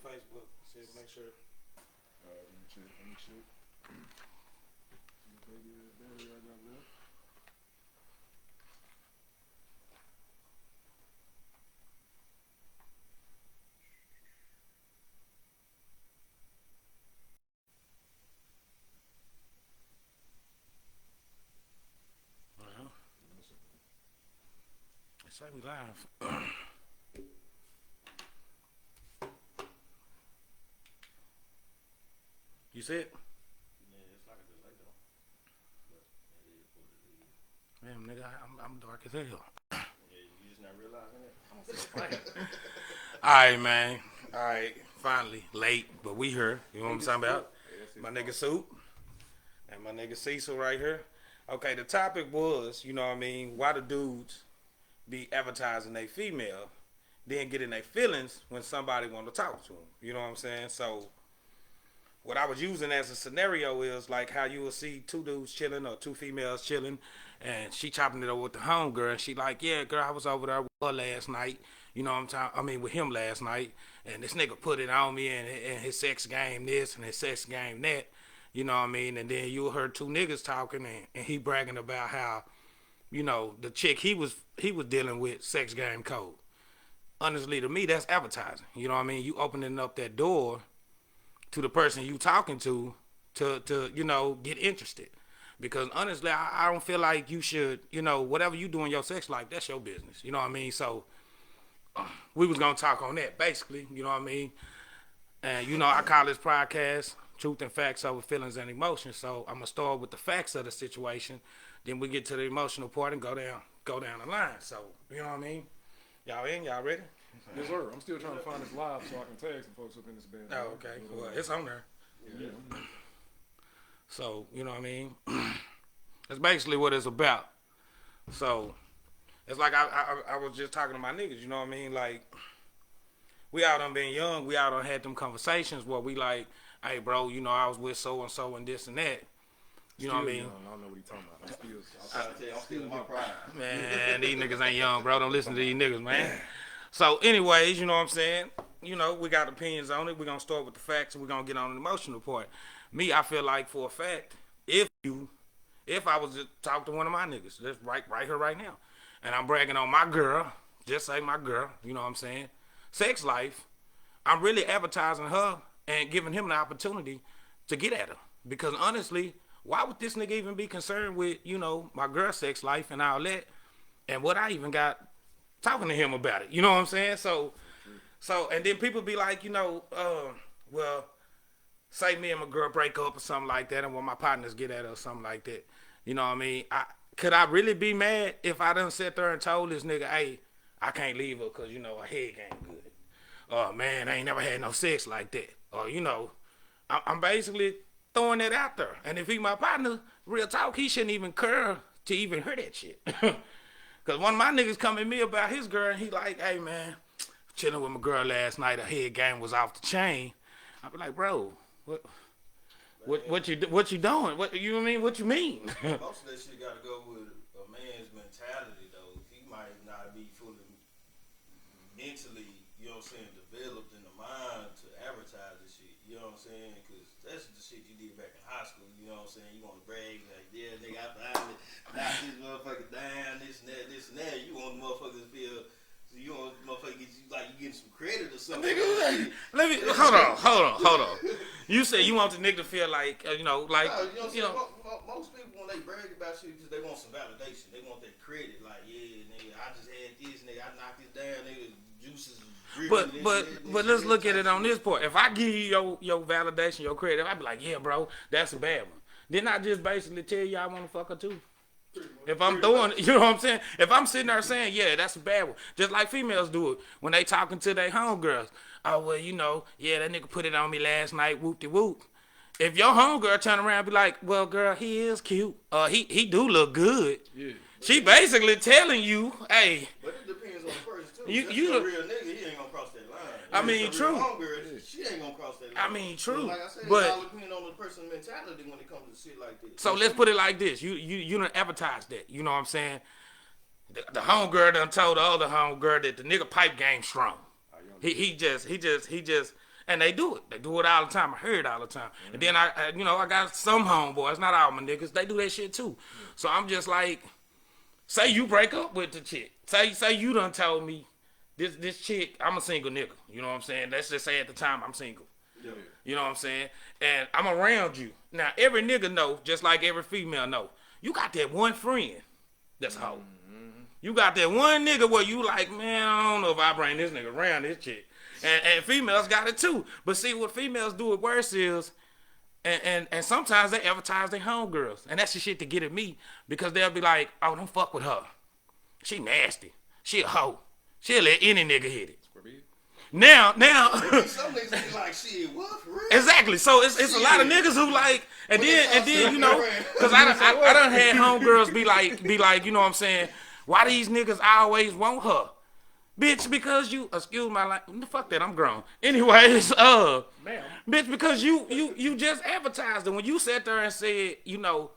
Facebook. See, make sure. Let me check. Battery I got left. Well, it's like we live. You see it? Yeah, it's like a delay though. But it is what it is. Damn, nigga, I'm dark as hell. Yeah, you just not realizing it. All right, man. All right, finally, late, but we here. You know what I'm talking about? My nigga Soup and my nigga Cecil right here. Okay, the topic was, you know what I mean, why the dudes be advertising they female, then getting their feelings when somebody want to talk to them. You know what I'm saying? So what I was using as a scenario is like how you will see two dudes chilling or two females chilling, and she chopping it over with the homegirl, and she like, yeah, girl, I was over there with her last night. You know what I'm talking? I mean, with him last night, and this nigga put it on me, and his sex game this and his sex game that. You know what I mean? And then you heard two niggas talking, and he bragging about how, you know, the chick he was dealing with sex game code. Honestly, to me, that's advertising. You know what I mean? You opening up that door to the person you talking to you know, get interested. Because honestly, I don't feel like you should, you know, whatever you do in your sex life, that's your business. You know what I mean? So we was gonna talk on that basically. You know what I mean? And you know, I call this podcast Truth and Facts Over Feelings and Emotions. So I'm gonna start with the facts of the situation, then we get to the emotional part and go down the line. So you know what I mean? Y'all in? Y'all ready? Yes, sir. I'm still trying to find this live so I can tag some folks up in this band. Oh, okay. Well, it's on there. Yeah. So, you know what I mean? That's basically what it's about. So, it's like I was just talking to my niggas, you know what I mean? Like, we out on being young, we out on had them conversations where we like, hey, bro, you know, I was with so-and-so and this and that. You know what I mean? I don't know what he's talking about. I'm still in my prime. Man, these niggas ain't young, bro. Don't listen to these niggas, man. So, anyways, you know what I'm saying? You know, we got opinions on it. We're going to start with the facts and we're going to get on the emotional part. Me, I feel like for a fact, if I was to talk to one of my niggas, that's right here, right now, and I'm bragging on my girl, just say my girl, you know what I'm saying? Sex life, I'm really advertising her and giving him the opportunity to get at her. Because honestly, why would this nigga even be concerned with, you know, my girl's sex life and all that, and what I even got talking to him about it? You know what I'm saying? So, and then people be like, you know, well, say me and my girl break up or something like that, and when my partners get at her or something like that. You know what I mean? Could I really be mad if I done sat there and told this nigga, hey, I can't leave her because, you know, her head ain't good. Oh, man, I ain't never had no sex like that. Or, you know, I'm basically throwing that out there. And if he my partner, real talk, he shouldn't even care to even hear that shit. Because one of my niggas come at me about his girl, and he like, hey, man, chilling with my girl last night, her head game was off the chain. I be like, bro, what you doing? What you know what I mean? What you mean? Most of that shit got to go with a man's mentality, though. He might not be fully mentally, you know what I'm saying, developed in the mind to advertise this shit. You know what I'm saying? Because that's the shit you did back in high school. You know what I'm saying? You want to brag like, yeah, nigga, I finally knocked this motherfucker down, this and that. You want the motherfuckers to feel. You want motherfucker get you like you getting some credit or something. Nigga, let me hold on. You said you want the nigga to feel like you know, like no, you know. Most people when they brag about shit, because they want some validation. They want that credit. Like, yeah, nigga, I just had this, nigga, I knocked this down, nigga, juices. But let's look at it on this point. If I give you your validation, your credit, I be like, yeah, bro, that's a bad one. Didn't I just basically tell you I want to fuck her too? If I'm throwing, you know what I'm saying? If I'm sitting there saying, yeah, that's a bad one. Just like females do it when they talking to their homegirls. Oh, well, you know, yeah, that nigga put it on me last night, whoop-de-whoop. If your homegirl turn around and be like, well, girl, he is cute. He do look good. Yeah. She basically telling you, hey. But it depends on the person, too. You a real nigga, he ain't gonna cross that line. I mean, true. She ain't gonna cross that line. I mean, true. Like I said, but it all depends on the person's mentality when it comes to shit like this. So let's put it like this: you done advertise that. You know what I'm saying? The homegirl done told the other homegirl that the nigga pipe game strong. He just And they do it. They do it all the time. I hear it all the time. And then I got some homeboys, not all my niggas, they do that shit too. So I'm just like, say you break up with the chick. Say you done told me this chick, I'm a single nigga. You know what I'm saying? Let's just say at the time I'm single. Yeah. You know what I'm saying? And I'm around you. Now every nigga know, just like every female know, you got that one friend that's hoe. You got that one nigga where you like, man, I don't know if I bring this nigga around this chick. And females got it too. But see, what females do it worse is, and sometimes they advertise their homegirls. And that's the shit to get at me. Because they'll be like, oh, don't fuck with her. She nasty. She a hoe. She'll let any nigga hit it. Now. Some niggas be like, shit, what, for real? Exactly. So it's a lot of niggas who like, and then you know, because I done had homegirls be like, you know what I'm saying, why these niggas always want her? Bitch, because you, excuse my language, fuck that, I'm grown. Anyways, Ma'am. bitch, because you just advertised it. When you sat there and said, you know,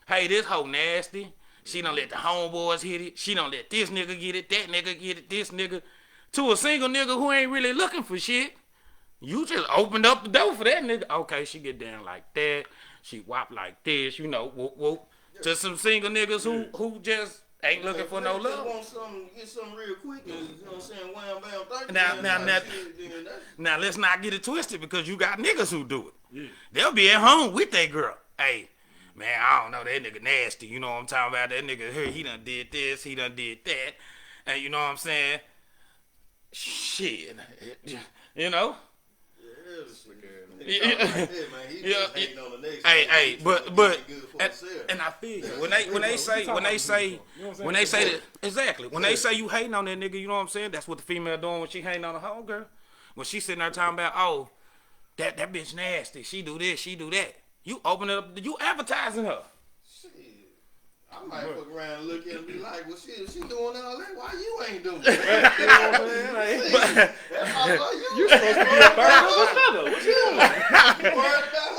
hey, this hoe nasty. She done let the homeboys hit it. She done let this nigga get it, that nigga get it, this nigga. To a single nigga who ain't really looking for shit, you just opened up the door for that nigga. Okay, she get down like that. She whop like this, you know, whoop, whoop. To some single niggas who just ain't looking for no love. Want something, get something real quick, and, you know what I'm saying, wham, bam, thank you. Now, let's not get it twisted because you got niggas who do it. Yeah. They'll be at home with their girl. Hey, man, I don't know, that nigga nasty. You know what I'm talking about? That nigga here, he done did this, he done did that. And you know what I'm saying? Shit. You know? Hey, but and I feel you. When they say that, exactly, when they say you hating on that nigga, you know what I'm saying? That's what the female doing when she hating on the whole girl. When she sitting there talking about, oh, that bitch nasty, she do this, she do that. You open it up, you advertising her. Shit. I might fuck around and look at her and be like, well, shit, if she doing all that, why you ain't doing it? You know what I'm saying? You supposed to be a bird of a feather. What you doing?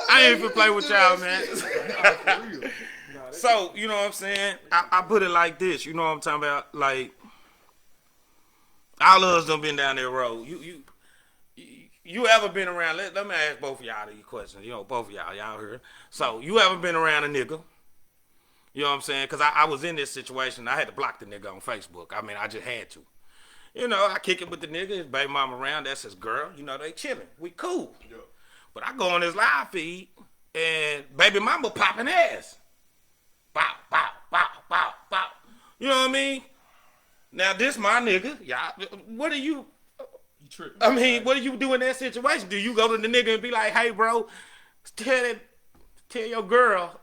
I ain't even play with y'all, man. So, you know what I'm saying? I put it like this. You know what I'm talking about? Like, all of us done been down that road. You ever been around, let me ask both of y'all these questions. You know, both of y'all here. So, you ever been around a nigga? You know what I'm saying? Because I was in this situation. I had to block the nigga on Facebook. I mean, I just had to. You know, I kick it with the nigga. His baby mama around. That's his girl. You know, they chilling. We cool. Yeah. But I go on his live feed, and baby mama popping ass. Bow, bow, bow, bow, bow. You know what I mean? Now, this my nigga. Y'all, what are you... tripping. I mean, what do you do in that situation? Do you go to the nigga and be like, hey, bro, tell your girl...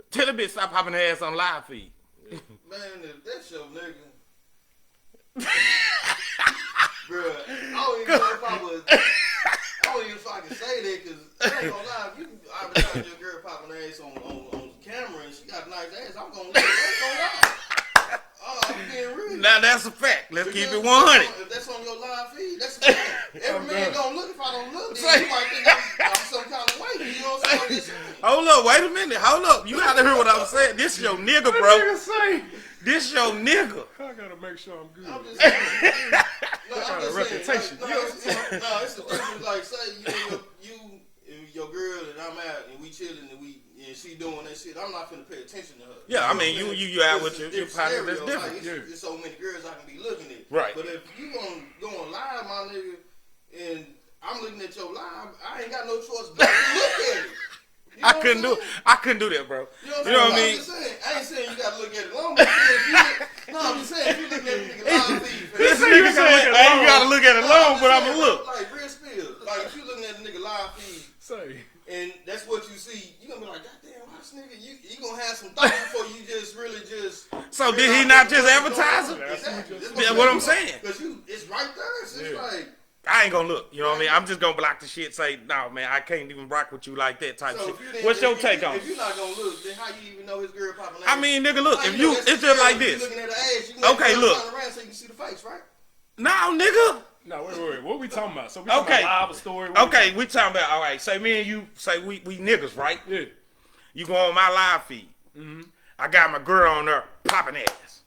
Tell the bitch stop popping her ass on live feed. Man, if that's your nigga, bruh, I don't even know if I can say that, because I ain't gonna lie, if you advertise your girl popping her ass on camera and she got a nice ass, I'm gonna let it go lie. I'm being real. Now that's a fact. Let's keep it 100. If that's on your live feed, that's a fact. Every man gonna look. If I don't look, then you might think I'm some kind of way. You know what I'm saying? Hold up, wait a minute. Hold up. You gotta hear what I'm saying. This your nigga, bro. This your nigga. I gotta make sure I'm good. I'm just saying. I'm just reputation. It's the difference. Like, say you and your girl and I'm out and we chilling and she doing that shit. I'm not finna pay attention to her. Yeah, I mean, you out with your partner. That's different. Like, there's so many girls I can be looking at. Right. But if you gonna go on live, my nigga, and I'm looking at your live, I ain't got no choice but to look at it. You know I couldn't do that, bro. You know what I mean? I'm just saying, I ain't saying you gotta look at it long. I'm just saying, if you look at it live feed, you gotta look at it long, but I'ma look. Like real spill. Like if you looking at the nigga live feed, and that's what you see, you gonna be like, goddamn, why this nigga? You gonna have some thoughts before you just really just. So did he not just advertise it? Exactly. Yeah, what I'm saying. Because it's right there. So it's like. I ain't gonna look, you know what I mean? I'm just gonna block the shit, say, no, man, I can't even rock with you like that type shit. What's your take on it? If you're not gonna look, then how you even know his girl popping ass? I mean, nigga, look, if you, it's just like this. Looking at her ass, you can okay, look. turn around so you can see the face, right? No, nigga. No, wait. What we talking about? So we talking about live story? Okay, we talking about, all right, say me and you, say we niggas, right? Yeah. You go on my live feed. Mm-hmm. I got my girl on there popping ass.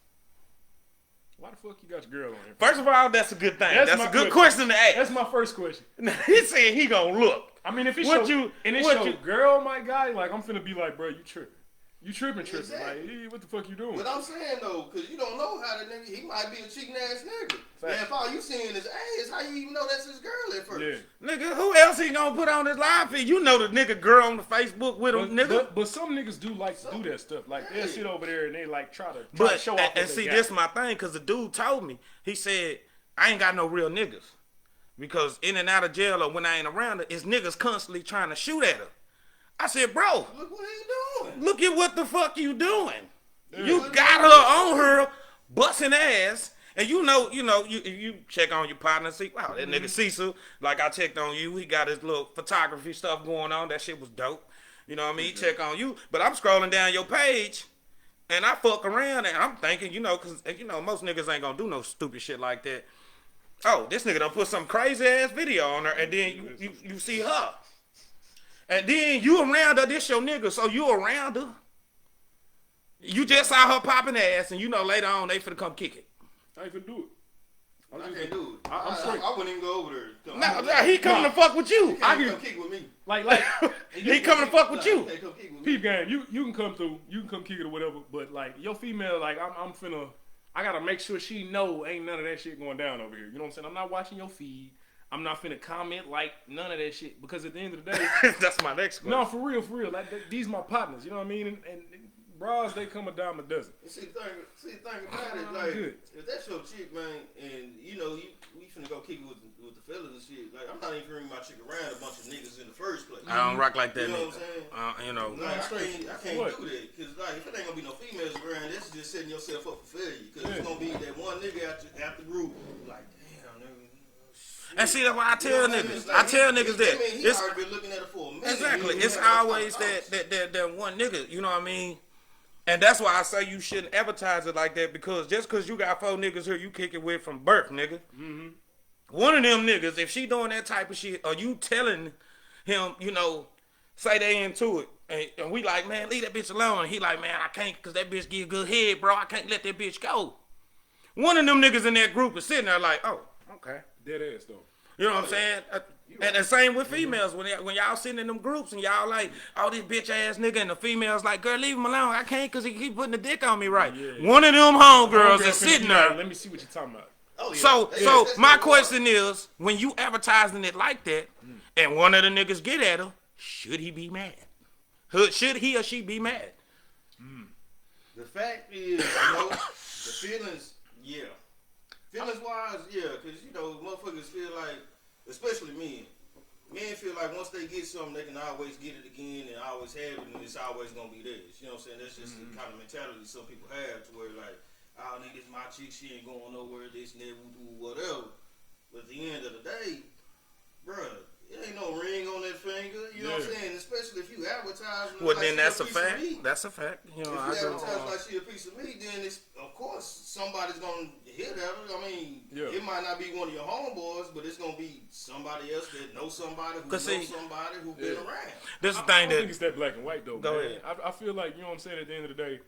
Why the fuck you got your girl on here? First of all, that's a good thing. That's my a good question to ask. That's my first question. He said he gonna look. I mean, if it's What your, you- and it's what your you- girl, my guy, like, I'm finna be like, bro, you tripping. You tripping. Exactly. Like, hey, what the fuck you doing? But I'm saying though, cause you don't know how the nigga, he might be a cheating ass nigga. Fact. And if all you seeing is ass, how you even know that's his girl at first? Yeah. Nigga, who else he gonna put on his live feed? You know the nigga girl on the Facebook with him, nigga. But some niggas do like to do that stuff. Like, they'll sit over there and they like try to But show off. and see, this my thing, cause the dude told me. He said I ain't got no real niggas, because in and out of jail or when I ain't around her, it's niggas constantly trying to shoot at her. I said, bro, Look what he's doing. look at what the fuck you doing. Yeah. You got her on her busting ass. And you check on your partner, see, wow, that nigga Cecil, like I checked on you, he got his little photography stuff going on, that shit was dope. You know what I mean? He check on you, but I'm scrolling down your page, and I fuck around, and I'm thinking, cause most niggas ain't gonna do no stupid shit like that. Oh, this nigga done put some crazy ass video on her, and then you see her. And then you around her, this your nigga, so you around her. You just saw her popping ass, and later on they finna come kick it. I ain't finna do it. I can't do it. I'm straight. I wouldn't even go over there. Nah, he coming to fuck with you. I can come kick with me. Like He coming to fuck with you. Can't come kick with me. peep game. You can come through. You can come kick it or whatever. But like your female, like I'm finna. I gotta make sure she know ain't none of that shit going down over here. You know what I'm saying? I'm not watching your feed. I'm not finna comment like none of that shit, because at the end of the day, That's my next question. no, for real. Like these my partners. You know what I mean? And bras, they come a dime a dozen. See, the thing about it, like, good. if that's your chick, man, and we finna go kick it with the fellas and shit, like, I'm not even bringing my chick around a bunch of niggas in the first place. I don't rock like that, You know nigga. what I'm saying? Like, I can't What? do that, because, like, if it ain't gonna be no females around, that's just setting yourself up for failure, because it's gonna be that one nigga out the group, like, damn, nigga. and see, that's why I tell niggas. Like, I tell niggas that. He It's, already been looking at it for a minute. exactly. He It's ain't had no always thoughts. that one nigga. You know what I mean? And that's why I say you shouldn't advertise it like that, because just because you got 4 niggas here you kick it with from birth, nigga. Mm-hmm. One of them niggas, if she doing that type of shit, or you telling him, say they into it, and we like, man, leave that bitch alone. And he like, man, I can't, because that bitch give good head, bro. I can't let that bitch go. One of them niggas in that group is sitting there like, oh, okay. Dead ass though. You know what I'm saying? And the same with females. When y'all sitting in them groups and y'all like, oh, this bitch ass nigga, and the females like, girl, leave him alone. I can't, because he keep putting the dick on me right. Yeah. One of them homegirls Homegirl is finna sitting be like, there. let me see what you're talking about. Oh, yeah. So That's my what it question is, when you advertising it like that, and one of the niggas get at her, should he be mad? Should he or she be mad? The fact is, the feelings, yeah. Feelings-wise, yeah, because, motherfuckers feel like, especially men feel like once they get something, they can always get it again and always have it, and it's always going to be theirs. You know what I'm saying? That's just the kind of mentality some people have, to where, like, oh, nigga, this my chick, she ain't going nowhere, this, and that, whatever. But at the end of the day, bruh, it ain't no ring on that finger. You know what I'm saying? Especially if you advertising. Well, like then she that's a piece of fact. meat. That's a fact. If you advertise like she a piece of meat, then it's, of course, somebody's gonna hit at her. I mean, it might not be one of your homeboys, but it's gonna be somebody else that knows somebody who knows somebody who been around. This is the I thing don't that. think it's that black and white though. Go man. ahead. I feel like, you know what I'm saying, at the end of the day,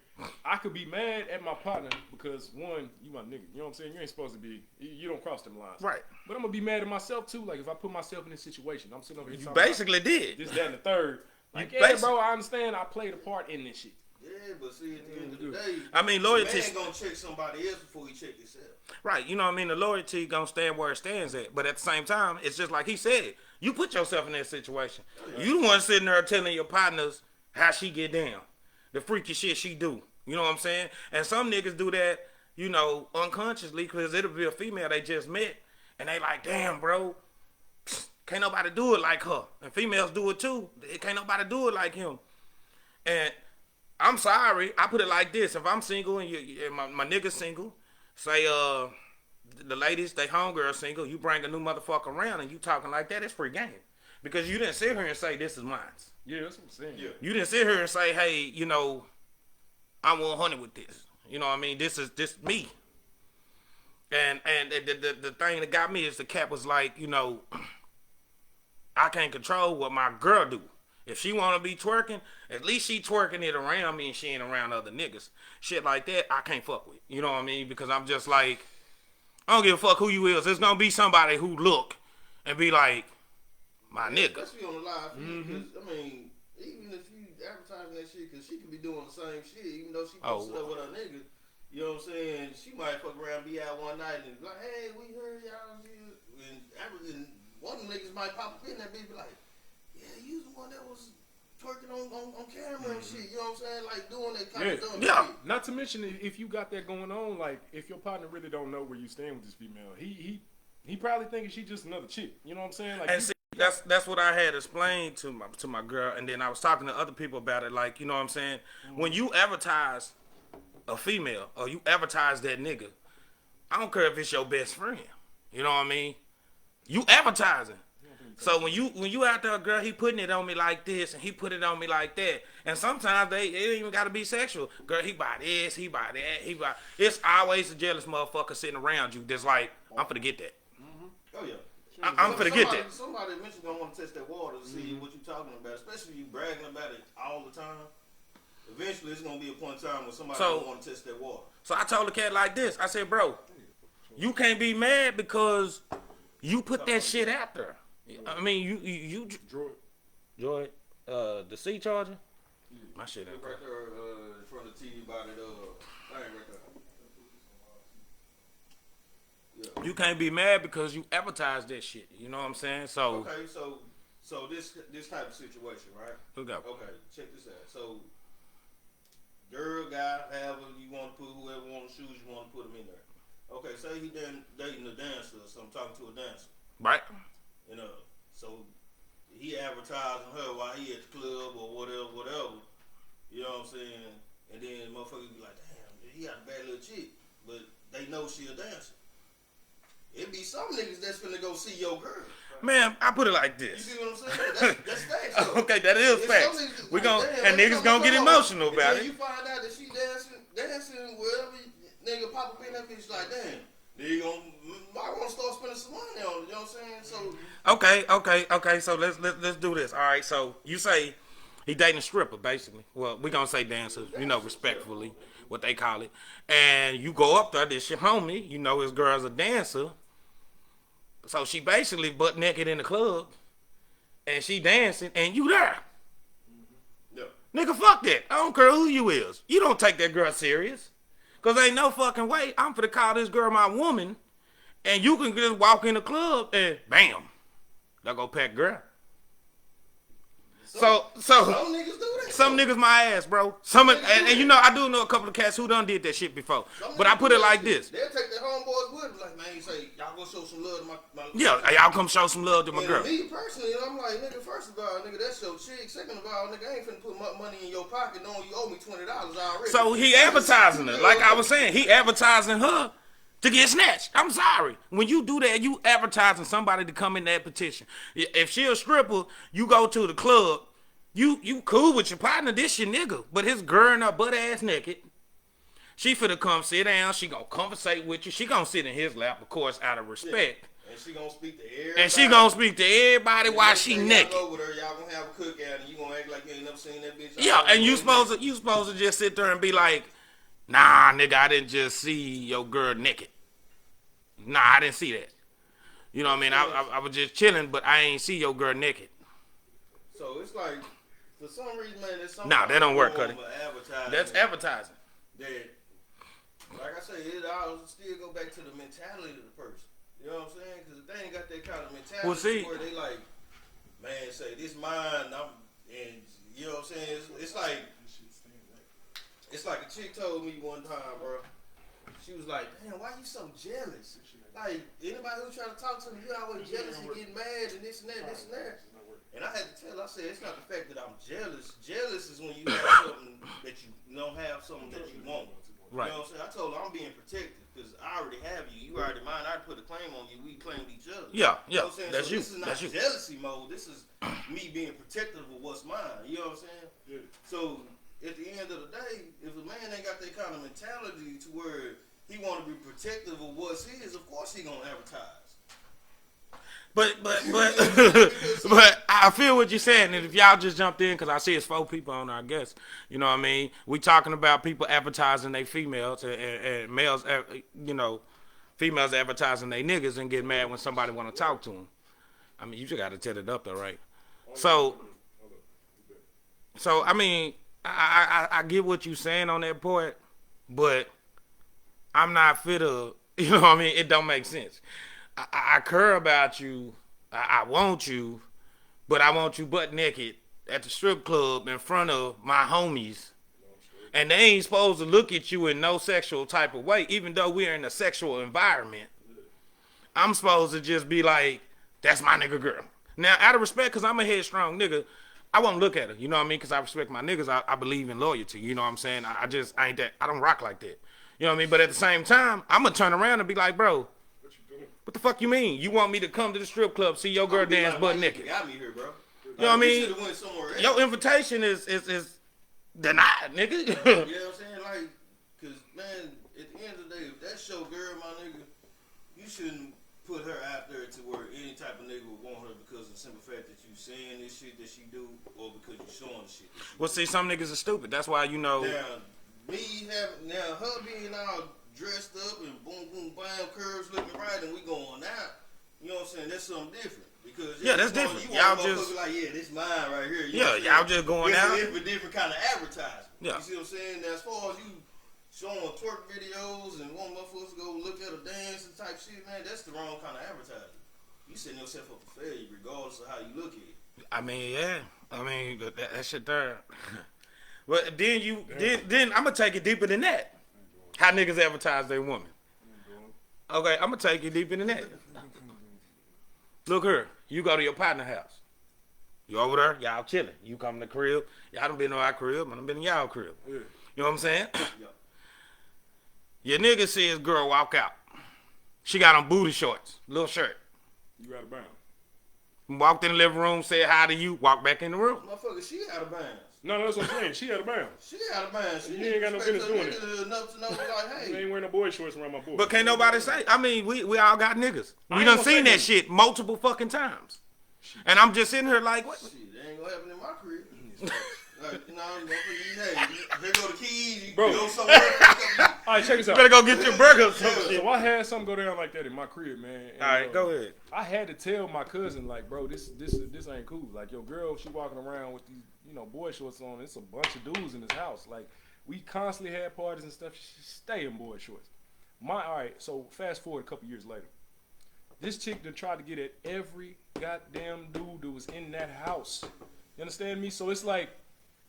I could be mad at my partner because, one, you my nigga. You know what I'm saying? You ain't supposed to be. You don't cross them lines. Right. But I'm gonna be mad at myself too. Like if I put myself in this situation, I'm sitting over here. You talking basically did. about this, that, and the third. Like, You yeah, basic- bro, I understand. I played a part in this shit. Yeah, but see, at the end of the day, I mean, loyalty. man gonna check somebody else before he check himself. Right, you know what I mean? The loyalty gonna stand where it stands at. But at the same time, it's just like he said. You put yourself in that situation. You the one sitting there telling your partners how she get down. The freaky shit she do. You know what I'm saying? And some niggas do that, unconsciously, because it'll be a female they just met. And they like, damn, bro. Can't nobody do it like her. And females do it too. Can't nobody do it like him. And I'm sorry, I put it like this. If I'm single and my nigga single, say the ladies, they homegirl single, you bring a new motherfucker around and you talking like that, it's free game. Because you didn't sit here and say this is mine. Yeah, that's what I'm saying. Yeah. You didn't sit here and say, hey, I'm 100 with this. You know what I mean? This is me. And the thing that got me is the cat was like, I can't control what my girl do. If she want to be twerking, at least she twerking it around me and she ain't around other niggas. Shit like that, I can't fuck with. You know what I mean? Because I'm just like, I don't give a fuck who you is. There's gonna be somebody who look and be like, my nigga. Especially on the live feed, because, I mean, even if you advertising that shit, because she could be doing the same shit, even though she posted up with her nigga. You know what I'm saying? She might fuck around, be out one night, and be like, hey, we heard y'all. And one of them niggas might pop up in that bitch, be like, yeah, you the one that was twerking on camera and shit. You know what I'm saying? Like doing that kind of dumb shit. Not to mention if you got that going on, like if your partner really don't know where you stand with this female, he probably thinking she just another chick. You know what I'm saying? Like, and see, that's what I had explained to my girl, and then I was talking to other people about it. Like, you know what I'm saying? When you advertise a female or you advertise that nigga, I don't care if it's your best friend. You know what I mean? You advertising. So when you out there, girl, he putting it on me like this and he put it on me like that. And sometimes it ain't even gotta be sexual. Girl, he buy this, he buy that, it's always a jealous motherfucker sitting around you that's like, I'm finna get that. Oh yeah. I'm finna get that. Somebody eventually gonna want to test that water to see what you talking about, especially if you bragging about it all the time. Eventually, it's gonna be a point in time when somebody gonna want to test that water. So I told the cat like this. I said, bro, you can't be mad because you put that shit out there. I mean, you Joy, the C charger. My shit ain't right there in front of the TV by that thing right there. Yeah. You can't be mad because you advertise that shit. You know what I'm saying? So okay, so this type of situation, right? Look up. Okay, check this out. So girl, guy, however you want to put whoever want to shoes, you want to put them in there. Okay, say he dating a dancer or something, talking to a dancer. Right. You know, so he advertising her while he at the club or whatever. You know what I'm saying? And then motherfuckers be like, damn, he got a bad little chick, but they know she a dancer. It be some niggas that's finna go see your girl. Man, I put it like You this. see what I'm saying? That's facts. Though. Okay, that is facts. We gon' and niggas gonna get emotional about it. You find out that she dancing wherever nigga pop up in that bitch like, damn. They might want to start spending some money on it. You know what I'm saying? So Okay. So let's do this. All right. So you say he dating a stripper, basically. Well, we gonna say dancers, respectfully, what they call it. And you go up there, this your homie. You know his girl's a dancer. So she basically butt naked in the club, and she dancing, and you there. Yeah. Nigga, fuck that. I don't care who you is. You don't take that girl serious. Cause ain't no fucking way I'm finna call this girl my woman, and you can just walk in the club and bam, there go Pat girl. So some niggas do that. Some niggas my ass, bro. And you know I do know a couple of cats who done did that shit before. But I put it like this. They'll take their homeboys with them, like, man, say y'all go show some love to my Yeah, y'all come show some love to my girl. Me personally, I'm like, nigga, first of all, nigga, that's your chick. Second of all, nigga, I ain't finna put my money in your pocket knowing you owe me $20 already. So he advertising her, like I was saying, he advertising her to get snatched. I'm sorry. When you do that, you advertising somebody to come in that petition. If she a stripper, you go to the club, you cool with your partner, this your nigga. But his girl in her butt ass naked. She finna come sit down, she gonna conversate with you. She gonna sit in his lap, of course, out of respect. Yeah. And she gonna speak to everybody. While she naked. Y'all go with her, y'all gonna have a cookout and you gonna act like you ain't never seen that bitch. Yeah, and you supposed to just sit there and be like, nah, nigga, I didn't just see your girl naked. Nah, I didn't see that. You know what I mean? I was just chilling, but I ain't see your girl naked. So it's like, for some reason, man, there's something. Nah, that don't work, Cuddy. That's advertising. advertising. That, like I say, it all still go back to the mentality of the person. You know what I'm saying? Because if they ain't got that kind of mentality, Well, see, where they like, man, say this mine, and you know what I'm saying? It's like a chick told me one time, bro. She was like, damn, why you so jealous? Like, anybody who try to talk to me, you always jealous and getting mad and this and that, this and that. And I had to tell her, I said, it's not the fact that I'm jealous. Jealous is when you have something that you don't have something that you want. Right. You know what I'm saying? I told her I'm being protected because I already have you. You already mine. I put a claim on you. We claimed each other. Yeah. You know what I'm saying? That's so you. This is not jealousy mode. This is me being protective of what's mine. You know what I'm saying? Yeah. So at the end of the day, if a man ain't got that kind of mentality to where he want to be protective of what's his, of course he gonna advertise. But but I feel what you're saying, and if y'all just jumped in, because I see it's 4 people on our guest, you know what I mean? We talking about people advertising they females and males, you know, females advertising they niggas and get mad when somebody want to talk to them. I mean, you just got to set it up though, right? So I mean, I get what you saying on that point, but I'm not fit to, you know what I mean? It don't make sense. I care about you. I want you, but I want you butt naked at the strip club in front of my homies. And they ain't supposed to look at you in no sexual type of way, even though we're in a sexual environment. I'm supposed to just be like, that's my nigga girl. Now, out of respect, because I'm a headstrong nigga, I won't look at her, you know what I mean? Because I respect my niggas. I believe in loyalty, you know what I'm saying? I ain't that, I don't rock like that. You know what I mean? But at the same time, I'm going to turn around and be like, bro, what the fuck you mean? You want me to come to the strip club, see your girl dance butt naked? You got me here, bro. You know what I mean? Went somewhere else. Your invitation is denied, nigga. You know what I'm saying? Like, because, man, at the end of the day, if that's your girl, my nigga, you shouldn't put her out there to where any type of nigga would want her because of the simple fact that you saying this shit that she do or because you showing the shit that she do. Well, see, some niggas are stupid. That's why, you know. Now, her being all dressed up and boom, boom, bam, curves looking right and we going out, you know what I'm saying? That's something different. Because that's different. Y'all just like, yeah, this mine right here. You know y'all just going out. It's a different kind of advertising. Yeah. You see what I'm saying? Now, as far as you showing twerk videos and want motherfuckers to go look at a dance and type shit, man, that's the wrong kind of advertising. You setting yourself up for failure regardless of how you look at it. I mean, yeah. I mean, that shit there. But then I'm gonna take it deeper than that. How niggas advertise their woman. Okay, I'm gonna take it deeper than that. Look here, you go to your partner house. You over there, y'all chilling. You come to the crib. Y'all done been to our crib, I done been to y'all crib. Yeah. You know what I'm saying? Yeah. Your nigga see his girl walk out. She got on booty shorts, little shirt. You out of bounds. Walked in the living room, said hi to you, walked back in the room. Motherfucker, she out of bounds. No, that's what I'm saying. She out of bounds. She out of bounds. You ain't got no business doing it. Enough to know, like, hey. You ain't wearing no boy shorts around my boy. But can't nobody say. I mean, we all got niggas. We done seen that shit multiple fucking times. And I'm just sitting here like, what? Shit, that ain't gonna happen in my crib. Like, you know, hey, here go the keys. You go somewhere. All right, check this out. You better go get your burger or some shit. So I had something go down like that in my crib, man. And, all right, go ahead. I had to tell my cousin, like, bro, this ain't cool. Like, your girl, she walking around with these, you know, boy shorts on. It's a bunch of dudes in this house. Like, we constantly had parties and stuff. She stay in boy shorts. All right, so fast forward a couple years later. This chick that tried to get at every goddamn dude that was in that house. You understand me? So it's like,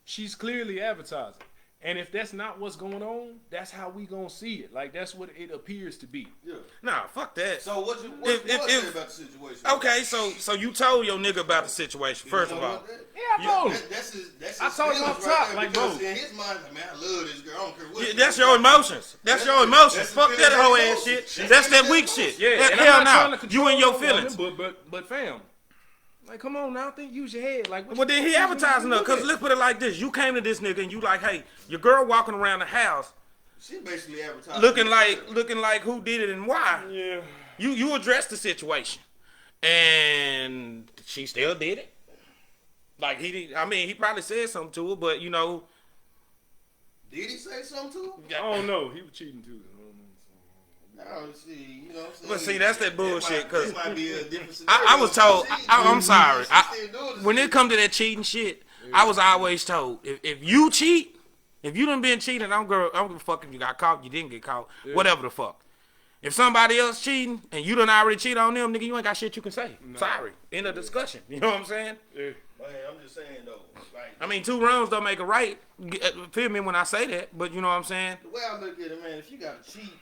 she's clearly advertising. And if that's not what's going on, that's how we gonna see it. Like, that's what it appears to be. Yeah. Nah, fuck that. So what say about the situation? Okay, so you told your nigga about the situation, first of all. Yeah, I told him. I told him off top, like, bro. In his mind, man, I love this girl. I don't care what. Yeah, that's your emotions. That's your emotions. Fuck that hoe ass shit. That's that weak shit. Yeah, hell no. You and your feelings. But fam. Like, come on now, use your head. Like, well, then he advertising her, because let's put it like this. You came to this nigga and you like, hey, your girl walking around the house. She basically advertising. Looking like who did it and why. Yeah. You addressed the situation. And she still did it. Like, he probably said something to her, but, you know. Did he say something to her? I don't know. He was cheating too. Oh, see, you know what I'm saying? But see, that's that bullshit. Because I was told, I'm sorry. When it come to that cheating shit, I was always told, if you cheat, if you done been cheating, I don't give a fuck if you got caught, you didn't get caught, whatever the fuck. If somebody else cheating and you done already cheated on them, nigga, you ain't got shit you can say. No. Sorry. End of discussion. You know what I'm saying? Yeah. Man, I'm just saying, though. Like, I mean, 2 wrongs don't make a right. Feel me when I say that, but you know what I'm saying? The way I look at it, man, if you got to cheat,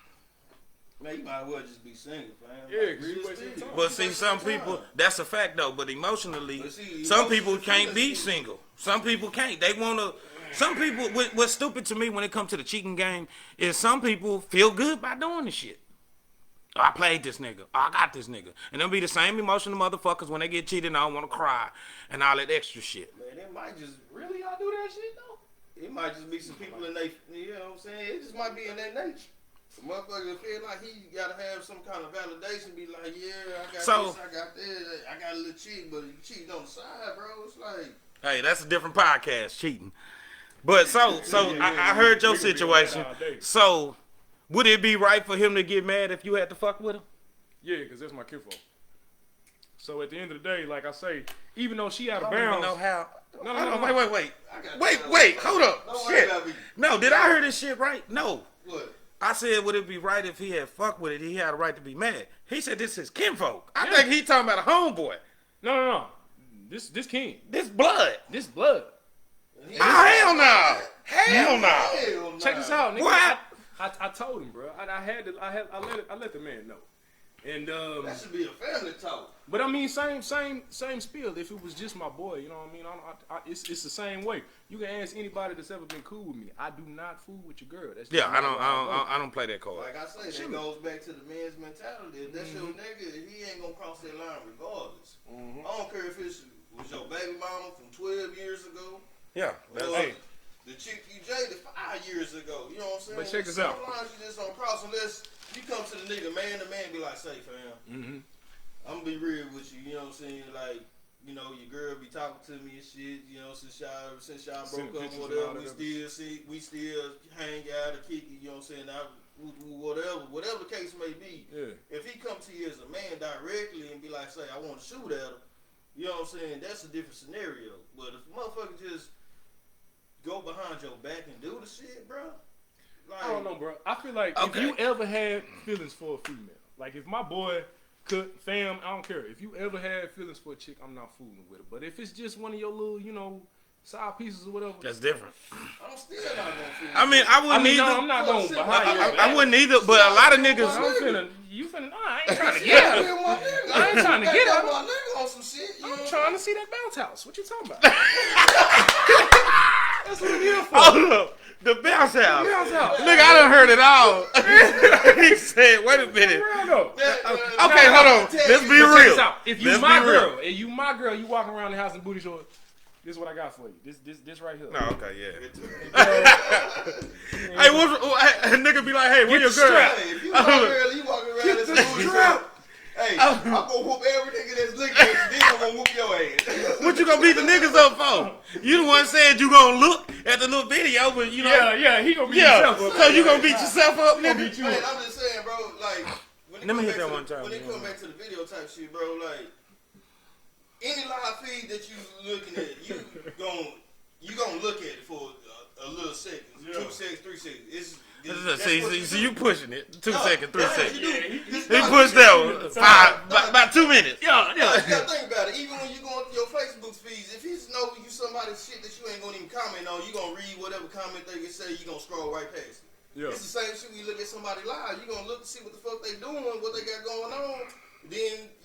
man, you might as well just be single, man. Yeah, because you wasting time. But see, some people, that's a fact though, but emotionally, some people can't be single. Some people can't. They want to, some people, what's stupid to me when it comes to the cheating game is some people feel good by doing this shit. Oh, I played this nigga. Oh, I got this nigga. And they'll be the same emotional motherfuckers when they get cheated and I don't want to cry and all that extra shit. Man, it might just, really y'all do that shit though? It might just be some people in they, you know what I'm saying? It just might be in their nature. Motherfucker feel like he gotta have some kind of validation. Be like, yeah, I got So- this, I got that, I got a little cheat, but you cheating on the side, bro. It's like, Hey, that's a different podcast, cheating. But I heard your situation. So, would it be right for him to get mad if you had to fuck with him? Yeah, because that's my kinfolk. So at the end of the day, like I say, even though she out of I don't even bounds. know how. No. Wait, hold up. No, Shit. I gotta be- No, did I hear this shit right? No. what? I said, would it be right if he had fucked with it? He had a right to be mad. He said, this is kinfolk. I Yeah. think he talking about a homeboy. No. This king. This blood. This blood. Oh, hell no. Hell no. Hell nah. Check this out, nigga. What? I told him, bro. I let the man know. And That should be a family talk. but I mean, same spiel. If it was just my boy, you know what I mean? It's the same way. You can ask anybody that's ever been cool with me. I do not fool with your girl. That's just Yeah, not how I don't play that card. Like I say, that goes back to the man's mentality. If that's your nigga, he ain't gonna cross that line regardless. I don't care if it was your baby mama from 12 years ago. Yeah. Or Hey. the chick you dated 5 years ago. You know what I'm saying? But check this out. Some lines you just don't cross unless you come to the nigga man to man, be like, say, fam, I'm gonna be real with you. You know what I'm saying? Like, you know, your girl be talking to me and shit. You know, since y'all Send broke up, pictures whatever, and all we still hang out or kick it. You know what I'm saying? Whatever the case may be. Yeah. If he come to you as a man directly and be like, say, I want to shoot at him, you know what I'm saying? That's a different scenario. But if a motherfucker just go behind your back and do the shit, bro. Like, I don't know, bro. I feel like Okay. if you ever had feelings for a female, like if my boy could, fam, I don't care. If you ever had feelings for a chick, I'm not fooling with her. But if it's just one of your little, you know, side pieces or whatever. That's different. I'm still not gonna feel I mean, I wouldn't either. No, I'm not going behind your back. I wouldn't either, but a lot of niggas. You finna, nah, I ain't trying to yeah, get her. I ain't trying to get her. her. My nigga on some shit. You I'm know? trying to see that bounce house. What you talking about? That's what I'm here for. Hold up. The bounce house. Bounce house. Nigga, I done heard it all. He said, wait a minute. Real though. Okay, hold on. Let's be But check this real. out. If you Let's my be real. girl, you walking around the house in booty shorts, this is what I got for you. This right here. No, okay, yeah. Hey, a nigga be like, hey, where your girl? Hey, if you my girl, you walking around as a booty short. Hey, I'm gonna whoop every nigga that's looking at you, then I'm gonna whoop your ass. What you gonna beat the niggas up for? You the one said you gonna look at the little video, but you know. Yeah, he gonna beat Yeah, himself up. so you gonna beat yourself up, nigga? beat you Man, up. I'm just saying, bro, like, when it Let me come hit back that to one time, when it man. come back to the video type shit, bro, like, any live feed that you looking at, you gonna look at it for a little second, 2 seconds, 3 seconds. See, you pushing it. 2 seconds, 3 that's what seconds. you do. He pushed that one. About 2 minutes. Yeah. You gotta think about it. Even when you go into your Facebook feeds, if he's know you somebody's shit that you ain't gonna even comment on, you gonna read whatever comment they can say, you gonna scroll right past it. Yeah. It's the same shit when you look at somebody live. You gonna look to see what the fuck they doing, what they got going on. Then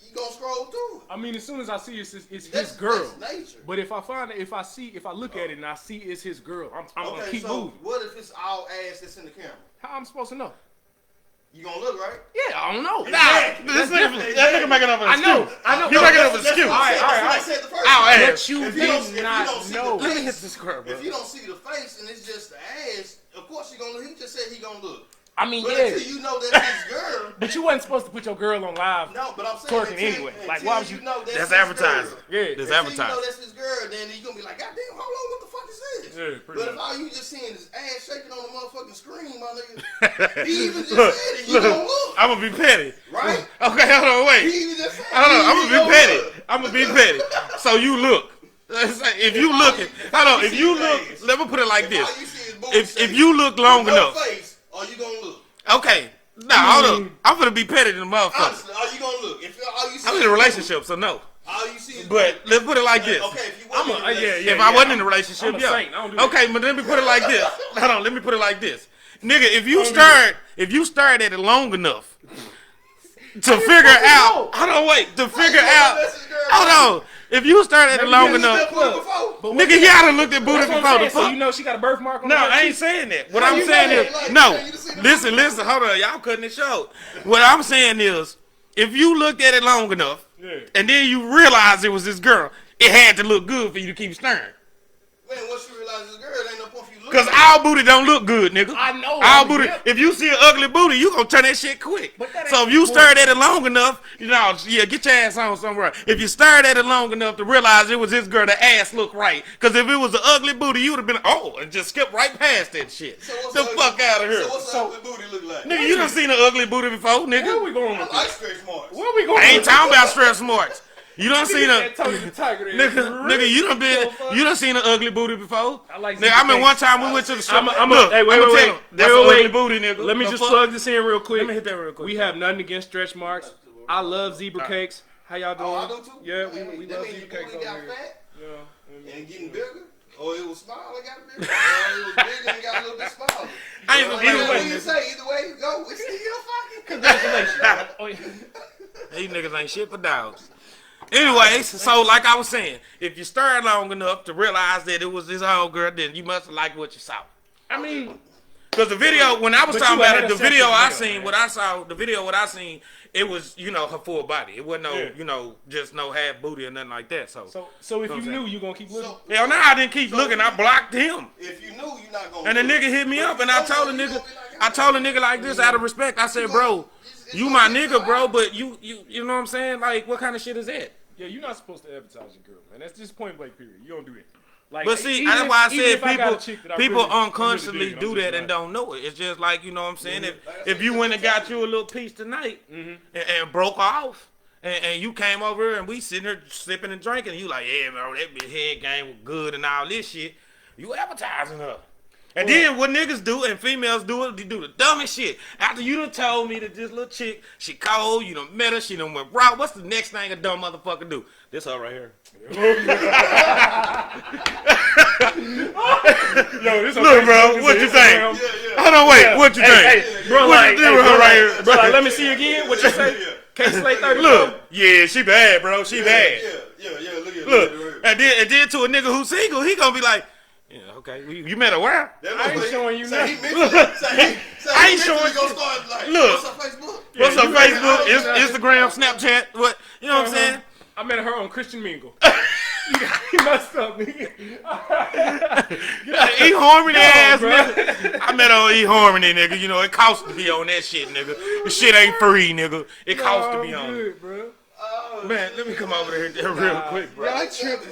you gonna scroll through it. I mean, as soon as I see it's his That's girl. That's nature. But if I find it, if I look at it and I see it's his girl, I'm gonna Okay, keep so moving. what if it's all ass that's in the camera? How I'm supposed to know? You gonna look right? Yeah, I don't know. Nah, that nigga making up an excuse. I know. He making up an excuse. All right. right. I said the first Ow, time. ass. But you If you don't did not see know. the Let me face- hit this square, bro. If you don't see the face and it's just the ass, of course you gonna look. He just said he gonna look. I mean, But yeah. until you know that's his girl. But you wasn't supposed to put your girl on live. No, but I'm saying Twerking until- anyway. Like, until why would you- know That's his advertising. girl. Yeah. That's Until you know advertising. that's his girl, then you gonna be like, God damn, hold on, what the fuck is this? Yeah, pretty But if much. all you just seeing is ass shaking on the motherfucking screen, my nigga, he even just said it, you gonna look, I'm gonna be petty. right? Okay, hold on, wait. He even just said it, Hold on, you I'm gonna be gonna petty. look. I'm gonna be petty. So you look. If you looking, hold on. If you look, let me put it like If all this. you see is booty If shaking, you look long no enough, face, are you gonna look? okay. Nah, hold up. I'm gonna be petty to the motherfucker. Honestly, are you gonna look? If all you see I'm in is a relationship, so no. all you see is But let's put it like this. okay, if you wasn't in a relationship, If I wasn't in a relationship, I'm a yeah. saint. I don't do that. Okay, but let me put it like this. Hold on, let me put it like this. Nigga, if you stared at it long enough to figure out, hold on, wait, to figure out, hold on. If you stared at it long enough, nigga, you done looked at booty before the So you fuck. know she got a birthmark on No, her I cheek? ain't saying that. What How I'm you saying know is, that? Like, no, man, you just see the listen, hold on, y'all cutting it short. What I'm saying is, if you looked at it long enough, Yeah. and then you realized it was this girl, it had to look good for you to keep staring. Man, once you realize this girl, it ain't no point for you Cause all booty don't look good, nigga. I know. All booty. If you see an ugly booty, you gonna turn that shit quick. So if you stared at it long enough, yeah, get your ass on somewhere. If you stared at it long enough to realize it was this girl, the ass looked right. Cause if it was an ugly booty, you would have been and just skipped right past that shit. So The fuck out of here. So what's the ugly booty look like? Nigga, you done seen an ugly booty before, nigga. Where we going I with like this? stretch marks. Where we going? I ain't with talking this? about stress marks. You done seen a nigga, you done seen an ugly booty before. I like nigga, I mean one time we went to the store. Hey, wait. That's an ugly booty, nigga. Let me just plug this in real quick. Let me hit that real quick. We have nothing against stretch marks. I love zebra cakes. How y'all doing? Oh, I do too. Yeah, Man, we that love mean zebra cakes booty over got here. fat Yeah. and getting bigger, or it was small and got bigger, or it was bigger and got a little bit smaller. I ain't gonna Either play way you with say, either way you go, it's still fucking. Congratulations. These niggas ain't shit for dogs. Anyways, so like I was saying, if you stared long enough to realize that it was this old girl, then you must have liked what you saw. I mean, Because the video, when I was But talking you about had it, the a separate video I video, seen, man. what I saw, the video what I seen, it was, her full body. It wasn't no, Yeah. just no half booty or nothing like that. So so if Know what you I'm knew, you gonna keep looking. hell, now I didn't keep looking. I blocked him. If you knew, you're not gonna. And the nigga hit me up, and I told the nigga like this out of respect. I said, bro, you my nigga, bro, but you know what I'm saying? Like, what kind of shit is that? Yeah, you're not supposed to advertise your girl, man. That's just point blank period. You don't do that. Like, But see, even that's if- why I even said if I got a chick that I people really- I'm really unconsciously digging, do I'm that just and like- don't know it. It's just like, you know what I'm saying? If you went and got you a little piece tonight and broke off, and you came over here and we sitting here sipping and drinking, and you like, yeah, bro, that bitch head game was good and all this shit, you advertising her. And then what niggas do and females do, they do the dumbest shit. After you done told me that this little chick, she cold, you done met her, she done went raw, what's the next thing a dumb motherfucker do? This her right here. Yo, this Look, bro, what you think? Hold on, wait, what you think? Hey, bro, what like, you do with her right here? bro, like, let me see again. What you say? Can't slay 30. Look, yeah, she bad, bro, she bad. Yeah, look at Look, and then to a nigga who's single, he gonna be like, yeah, okay, you met her where? I ain't showing you nothing. I ain't showing. Gonna start like, Look. what's up, Facebook? What's up, you ready? Facebook, Instagram, Snapchat, what? You know what I'm saying? I met her on Christian Mingle. You messed up, nigga. eHarmony ass bro. nigga. I met her on eHarmony, nigga. You know, it costs to be on that shit, nigga. The shit ain't free, nigga. It costs to be on. Good, bro. Oh, Man, let me come over there real quick, bro. y'all tripping.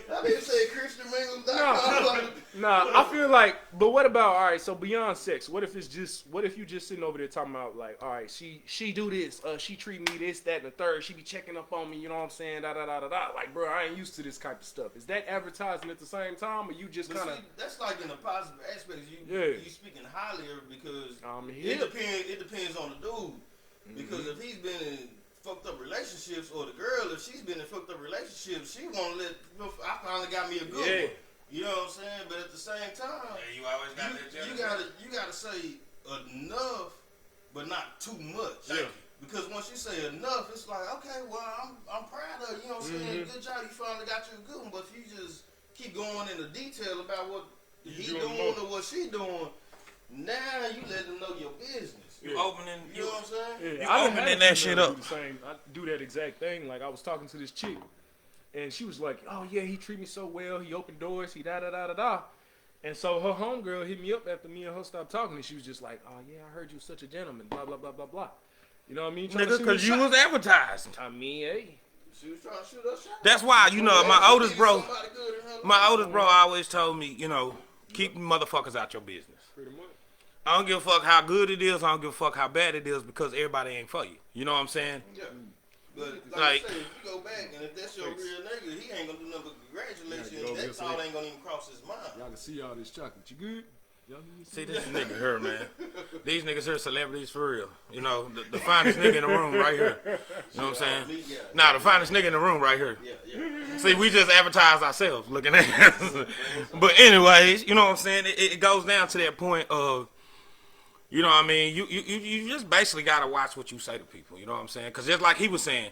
I didn't say ChristianMingles.com. Nah, I feel like, but what about, all right, so beyond sex, what if you just sitting over there talking about, like, all right, she do this, she treat me this, that, and the third, she be checking up on me, you know what I'm saying, da-da-da-da-da, like, bro, I ain't used to this type of stuff. Is that advertising at the same time, or you just kind of... That's like in the positive aspects. You speaking highly of it because it depends on the dude. Because if he's been in fucked up relationships, or the girl, if she's been in fucked up relationships, she won't let. I finally got me a good one. You know what I'm saying? But at the same time, you always got you gotta say enough, but not too much. Because once you say enough, it's like, okay, well, I'm proud of you. You know what I'm saying? Good job, you finally got you a good one. But if you just keep going into detail about what he doing or what she doing, now you let them know your business. You opening, You know what I'm saying? You opening that shit up. I do that exact thing. Like, I was talking to this chick, and she was like, oh, yeah, he treat me so well. He opened doors. He da-da-da-da-da. And so her homegirl hit me up after me and her stopped talking, and she was just like, oh, yeah, I heard you were such a gentleman, blah, blah, blah, blah, blah. You know what I mean? Nigga, because you was advertising. I mean, hey. She was trying to shoot us shot. That's why, my oldest bro always told me, keep motherfuckers out your business. Pretty much. I don't give a fuck how good it is. I don't give a fuck how bad it is because everybody ain't for you. You know what I'm saying? Yeah. But like Like- I say, if you go back and if that's your real nigga, he ain't gonna do nothing but congratulate you. And that thought ain't gonna even cross his mind. Y'all can see all this chocolate. You good? Y'all need to See, this nigga here, man. These niggas here celebrities for real. You know, the finest nigga in the room right here. You know what I'm saying? Nah, the finest nigga in the room right here. Yeah. See, we just advertise ourselves looking at us. But anyways, you know what I'm saying? It goes down to that point of, you know what I mean? You just basically got to watch what you say to people. You know what I'm saying? Because just like he was saying,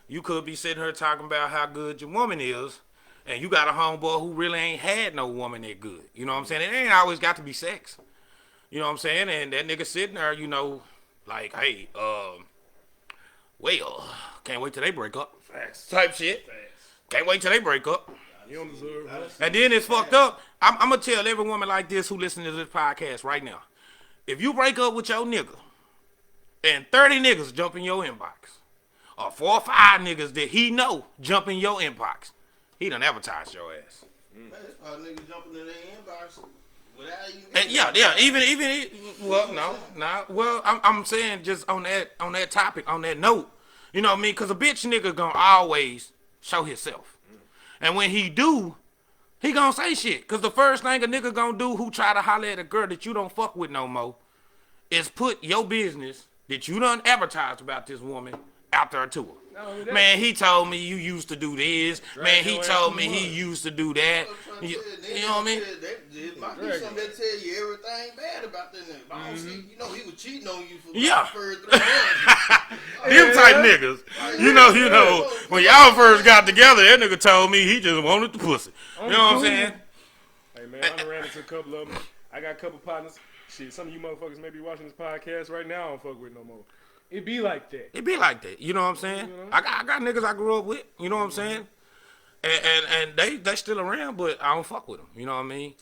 you could be sitting here talking about how good your woman is, and you got a homeboy who really ain't had no woman that good. You know what I'm saying? It ain't always got to be sex. You know what I'm saying? And that nigga sitting there, like, hey, well, can't wait till they break up. Facts. Type shit. Facts. Can't wait till they break up. You don't deserve her. And then it's fucked up. I'm gonna tell every woman like this who listens to this podcast right now. If you break up with your nigga and 30 niggas jump in your inbox, or 4 or 5 niggas that he know jump in your inbox, he done advertised your ass. Man, it's probably niggas jumping in their inbox without even. And well, I'm saying just on that topic, on that note, you know what I mean? Cause a bitch nigga gonna always show himself, and when he do, he gonna say shit. Cause the first thing a nigga gonna do who try to holler at a girl that you don't fuck with no more is put your business that you done advertised about this woman after a tour. No, man, he told me you used to do this. Man, he told me he used to do that. You know what I mean? It might be something that tell you everything bad about that nigga. I don't see, you know, he was cheating on you for the first 3 months. Them type niggas. You know, when y'all first got together, that nigga told me he just wanted the pussy. You know what I'm saying? Hey, man, I done ran into a couple of them. I got a couple partners. Shit, some of you motherfuckers may be watching this podcast right now. I don't fuck with no more. It be like that. It be like that. You know what I'm saying? You know? I got niggas I grew up with. You know what I'm saying? And they still around, but I don't fuck with them. You know what I mean?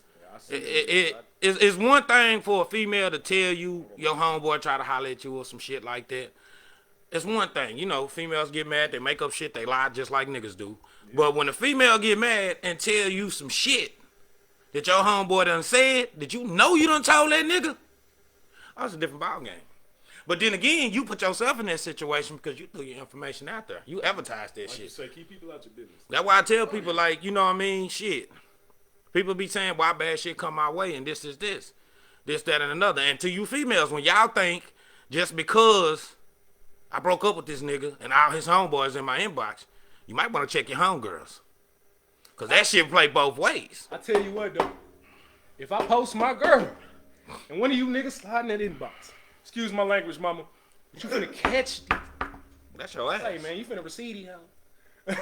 Yeah, it's one thing for a female to tell you your homeboy try to holler at you or some shit like that. It's one thing. You know, females get mad. They make up shit. They lie just like niggas do. Yeah. But when a female get mad and tell you some shit that your homeboy done said, that you know you done told that nigga, that's a different ball game. But then again, you put yourself in that situation because you threw your information out there. You advertised that shit. You say, keep people out your business. That's why I tell people, like, you know what I mean? Shit. People be saying, why bad shit come my way and this is this. This, that, and another. And to you females, when y'all think just because I broke up with this nigga and all his homeboys in my inbox, you might want to check your homegirls. Because that shit play both ways. I tell you what, though. If I post my girl and one of you niggas slide in that inbox, excuse my language, mama, but you finna catch. That's your ass. Hey, man, you finna receive it, and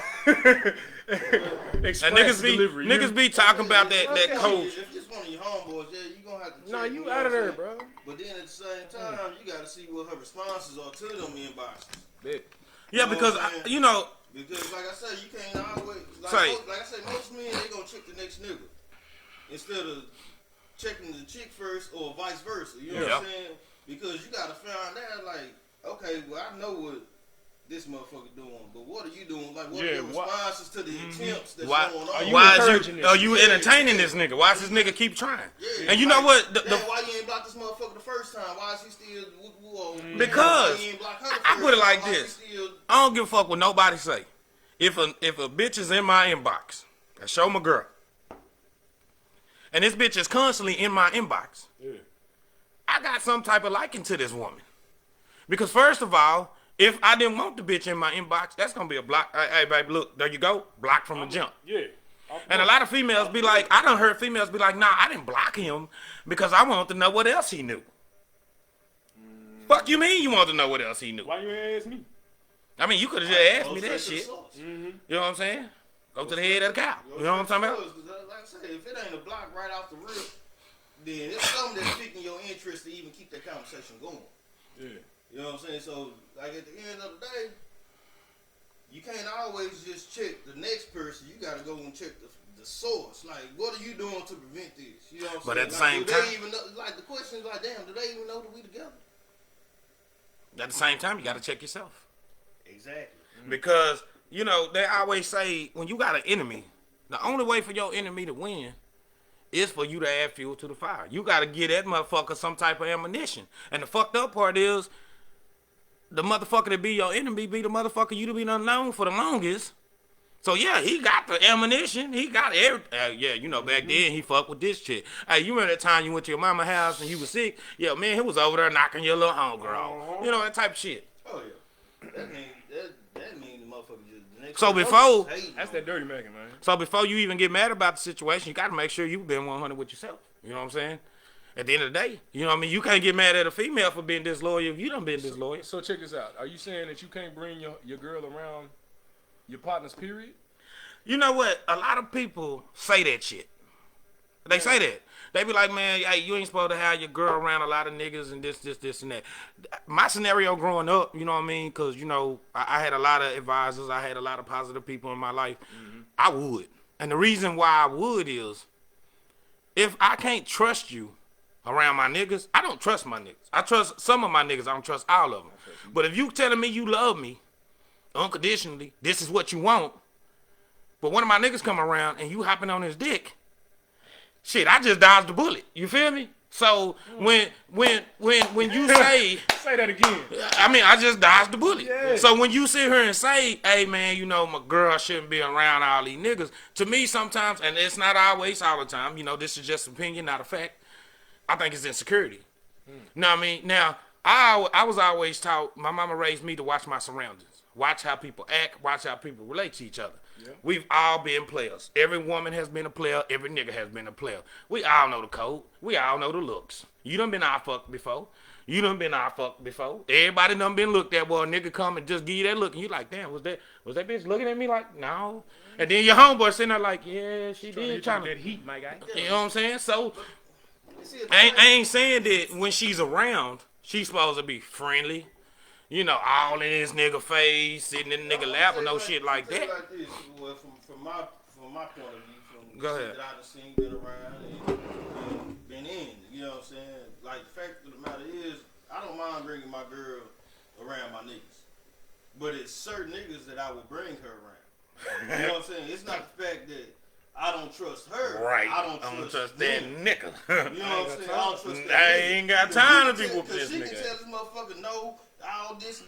niggas be talking about that coach. If it's one of your homeboys, yeah, you gonna have to. Nah, you out of there, bro. But then at the same time, you gotta see what her responses are to them inboxes. Yeah, because because like I said, you can't always like I said, most men they gonna check the next nigga instead of checking the chick first or vice versa. You know what I'm saying? Because you gotta find out like, okay, well I know what this motherfucker doing, but what are you doing? Like, what are your responses to the attempts that's going on? Are you entertaining this nigga? Why does this nigga keep trying? Yeah, and you know what? Why you ain't block this motherfucker the first time? Why is he still? Because I put it like this: I don't give a fuck what nobody say. If a bitch is in my inbox, I show my girl, and this bitch is constantly in my inbox, I got some type of liking to this woman. Because first of all, if I didn't want the bitch in my inbox, that's gonna be a block. Hey, baby, look, there you go, block from the jump. Yeah. And a lot of females be like, I done heard females be like, nah, I didn't block him because I want to know what else he knew. Fuck you mean you want to know what else he knew? Why you ain't ask me? I mean, you could have just asked me that shit. You know what I'm saying? Go to the head of the cow. You know what I'm talking about? Like I said, if it ain't a block right off the rip, then it's something that's piquing your interest to even keep that conversation going. Yeah. You know what I'm saying? So, like at the end of the day, you can't always just check the next person. You got to go and check the source. Like, what are you doing to prevent this? You know what I'm saying? But at the same time, they even know, like the question is like, damn, do they even know that we together? At the same time, you got to check yourself. Exactly. Because, you know, they always say when you got an enemy, the only way for your enemy to win is for you to add fuel to the fire. You got to give that motherfucker some type of ammunition. And the fucked up part is, the motherfucker that be your enemy be the motherfucker you to be unknown for the longest. So yeah, he got the ammunition. He got everything. Yeah, you know, back then he fucked with this chick. Hey, you remember that time you went to your mama's house and he was sick? Yeah, man, he was over there knocking your little homegirl off. You know, that type of shit. Oh yeah. That mean the motherfucker just the next so before that's that dirty macking, man. So before you even get mad about the situation, you gotta make sure you've been 100 with yourself. You know what I'm saying? At the end of the day, you know what I mean? You can't get mad at a female for being disloyal if you done been disloyal. So check this out. Are you saying that you can't bring your girl around your partners, period? You know what? A lot of people say that shit. They say that. They be like, man, hey, you ain't supposed to have your girl around a lot of niggas and this, and that. My scenario growing up, you know what I mean? Because, you know, I had a lot of advisors. I had a lot of positive people in my life. Mm-hmm. I would. And the reason why I would is, if I can't trust you around my niggas, I don't trust my niggas. I trust some of my niggas. I don't trust all of them. But if you telling me you love me unconditionally, this is what you want, but one of my niggas come around and you hopping on his dick, shit, I just dodged the bullet. You feel me? So when you say Say that again. I mean, I just dodged the bullet. Yeah. So when you sit here and say, hey, man, you know, my girl shouldn't be around all these niggas, to me sometimes, and it's not always all the time, you know, this is just opinion, not a fact, I think it's insecurity. You know what I mean? Now, I was always taught, my mama raised me to watch my surroundings. Watch how people act, watch how people relate to each other. Yeah. We've all been players. Every woman has been a player. Every nigga has been a player. We all know the code. We all know the looks. You done been our fuck before. You done been our fuck before. Everybody done been looked at. Well, a nigga come and just give you that look, and you like, damn, was that bitch looking at me like, no? And then your homeboy sitting there like, yeah, she did. Trying to that heat, my guy. You know what I'm saying? So I ain't saying that when she's around, she's supposed to be friendly. You know, all in this nigga face, sitting in the nigga lap, or no shit like that. Like this. Well, from my point of view, from Go ahead. that I've seen, been around, and been in, you know what I'm saying? Like, the fact of the matter is, I don't mind bringing my girl around my niggas. But it's certain niggas that I will bring her around. You know what I'm saying? It's not the fact that I don't trust her. Right. I don't trust that them. nigga. You know what I'm saying? I don't trust that I nigga. ain't got time to be whooping this She can nigga. tell this motherfucker no, all this,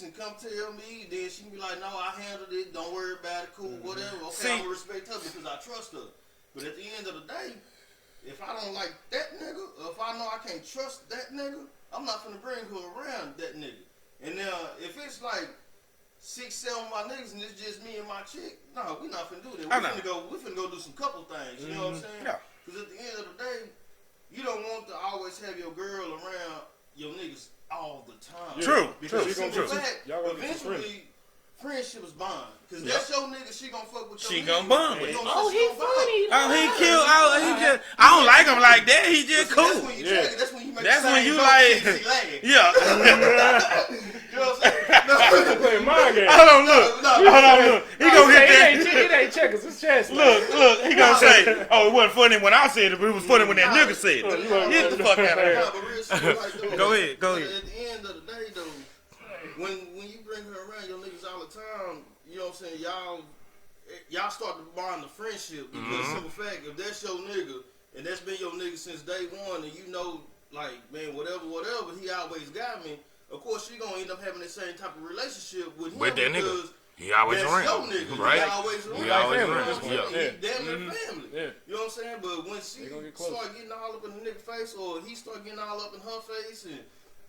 and come tell me. Then she be like, no, I handled it. Don't worry about it. Cool, whatever. Okay, See, I'm gonna respect her because I trust her. But at the end of the day, if I don't like that nigga, or if I know I can't trust that nigga, I'm not gonna bring her around that nigga. And now, if it's like 6, 7 of my niggas and it's just me and my chick, no, we not finna do that. We finna go do some couple things. You know what I'm saying? Yeah. Because at the end of the day, you don't want to always have your girl around your niggas all the time. True. Because True. simple True. fact, Y'all gonna get some eventually, friendship is bond. Because that's your nigga, she gonna fuck with your She nigga. gonna bond with You him. know what I'm saying? She gonna bond. Oh, he cute. Oh, he just. I don't like him like that. He just That's cool. when you check it. That's when you make That's the when same you joke like- and she laugh. Yeah. You know what I'm saying? No. Playing my game. Hold on, look. Hold on, look. He gonna get that. It ain't checkers, it's chess. Look. He gonna say, "Oh, it wasn't funny when I said it, but it was funny when that nigga said it." Get the fuck out of here. Nah, but real shit, like, though, Go ahead. At the end of the day, though, when you bring her around your niggas all the time, you know what I'm saying, y'all start to bond the friendship because simple fact, if that's your nigga and that's been your nigga since day one, and you know, like, man, whatever, he always got me. Of course, she gonna end up having the same type of relationship with him With that nigga. because He always that's around, your nigga. right? He always around. He always You know around, what I'm saying? yeah. He damn near family. Yeah. You know what I'm saying? But when she gonna get close. start getting all up in the nigga face, or he start getting all up in her face, and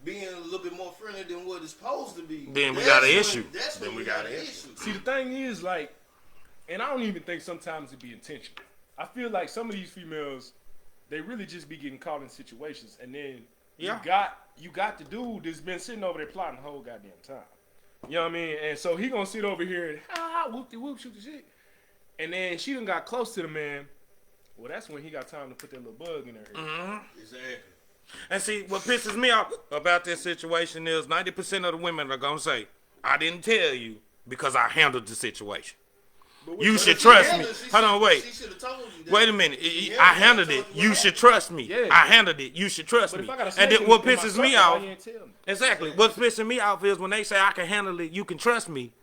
being a little bit more friendly than what it's supposed to be, Then we that's got an when- issue. That's when Then we we got got an an issue. issue. See, the thing is, like, and I don't even think sometimes it be intentional. I feel like some of these females, they really just be getting caught in situations, and then Yeah. you got the dude that's been sitting over there plotting the whole goddamn time. You know what I mean? And so he gonna sit over here and whoop-de-whoop, shoot the shit. And then she done got close to the man. Well, that's when he got time to put that little bug in her. Exactly. And see, what pisses me off about this situation is 90% of the women are gonna say, "I didn't tell you because I handled the situation." You should trust me. Hold on, wait. She should have told you that. Wait a minute. I handled it. You should trust me. Yeah. I handled it. You should trust But me. if I got a And snake then what in my pisses circle, me why off, you ain't tell me? exactly. What's pissing me off is when they say I can handle it, you can trust me.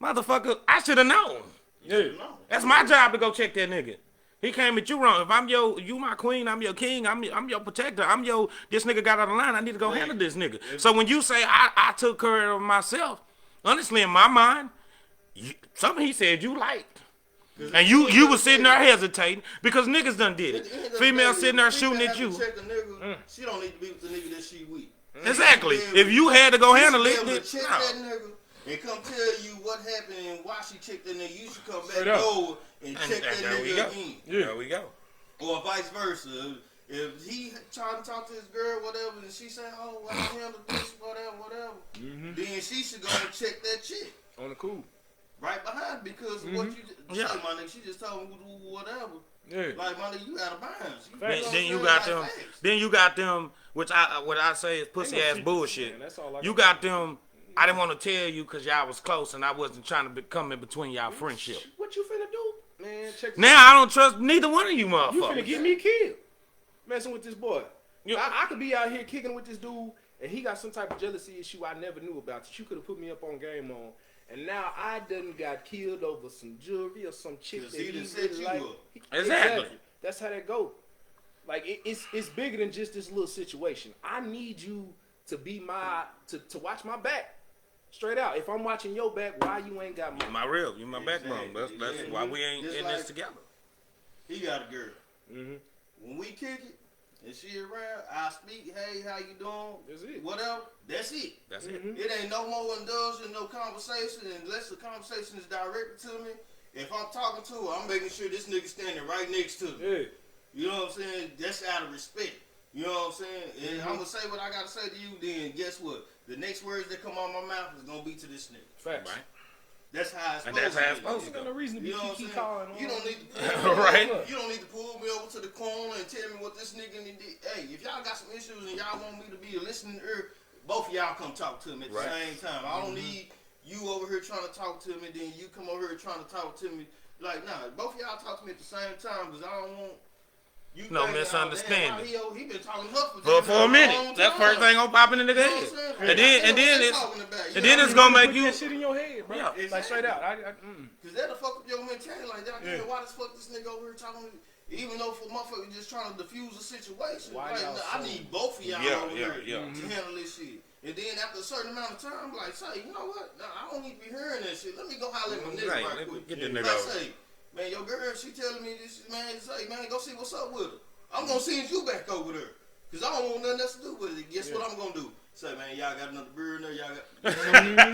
Motherfucker, I should have known. Yeah. No. That's my job to go check that nigga. He came at you wrong. If I'm you my queen, I'm your king, I'm your protector, this nigga got out of line, I need to go handle this nigga. So when you say I took care of myself, honestly in my mind, something he said you liked. And you was sitting there hesitating because niggas done did it. Female sitting there shooting at you. Check a nigga, she don't need to be with the nigga that she with. Exactly. If you had to go handle She it, should be then able to check no. that nigga and come tell you what happened and why she checked that nigga. You should come back Straight up. over and check that there we nigga go. again. Yeah. There we go. Or vice versa. If he trying to talk to his girl, whatever, and she say, "Oh, well, I handled this, whatever," then she should go and check that chick On the cool. right behind because of what you Yeah. say, my nigga. She just told me whatever. Yeah. Like, my nigga, you out of bounds. You know Facts. what Then I'm you saying? got Like, them. facts. Then you got them, which what I say is pussy Ain't no ass secrets, bullshit. man. That's all I You got. got them. I didn't want to tell you because y'all was close and I wasn't trying to come in between y'all friendship. What you finna do? Man, check this Now I don't trust neither one of you motherfuckers. You finna get me killed messing with this boy. I could be out here kicking with this dude, and he got some type of jealousy issue I never knew about that you could have put me up on game on. And now I done got killed over some jewelry or some chick that he really like. Exactly. That's how that go. Like it's bigger than just this little situation. I need you to be to watch my back. Straight out. If I'm watching your back, why you ain't got my rib? You my backbone. That's why we ain't in this together. He got a girl. Mm-hmm. When we kick it and she around, I speak, hey, how you doing? That's it. Whatever. That's it. That's it. Mm-hmm. It ain't no more indulging, no conversation, unless the conversation is directed to me. If I'm talking to her, I'm making sure this nigga standing right next to me. Yeah. You know what I'm saying? That's out of respect. You know what I'm saying? And I'm gonna say what I gotta say to you, then guess what? The next words that come out my mouth is gonna be to this nigga. Facts. Right. That's how it's And supposed that's how it's to be. supposed to Ain't go. no reason to be You know what I'm keep saying? calling. You don't need to pull me Right. You don't need to pull me over to the corner and tell me what this nigga did. Hey, if y'all got some issues and y'all want me to be a listening ear, both of y'all come talk to me at the same time. I don't need you over here trying to talk to me, then you come over here trying to talk to me. Like, nah, both of y'all talk to me at the same time because I don't want you. No thinking, misunderstanding. Oh, damn, he been talking to her For a minute. That's first thing gonna pop into the head. And then it's gonna make you that shit in your head, bro. Yeah. Like straight out. Cause that'll fuck up your mentality. Like, why the fuck this nigga over here talking to me? Even though for motherfucker just trying to diffuse the situation. Why like, y'all I so- need both of y'all over here yeah. to handle this shit. And then after a certain amount of time, like, say, you know what? Nah, I don't need to be hearing that shit. Let me go holler at my nigga Right, right let me quick. get this Like, nigga over. say, man, your girl, she telling me this, man, say, man, go see what's up with her. I'm gonna send you back over there. Cause I don't want nothing else to do with it. Guess what I'm gonna do? Say, man, y'all got another beer in there, y'all got...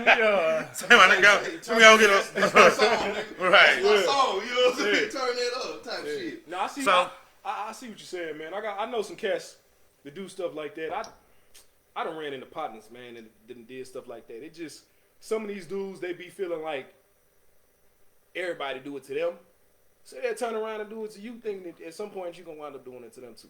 Yeah. Say, man, let me go get That's my song, nigga. Right. That's my song, you know what I'm saying? Turn that up type shit. No, I see. So- I see what you're saying, man. I know some cats that do stuff like that. I done ran into partners, man, and did stuff like that. It just some of these dudes they be feeling like everybody do it to them, so they turn around and do it to you, thinking that at some point you gonna wind up doing it to them too.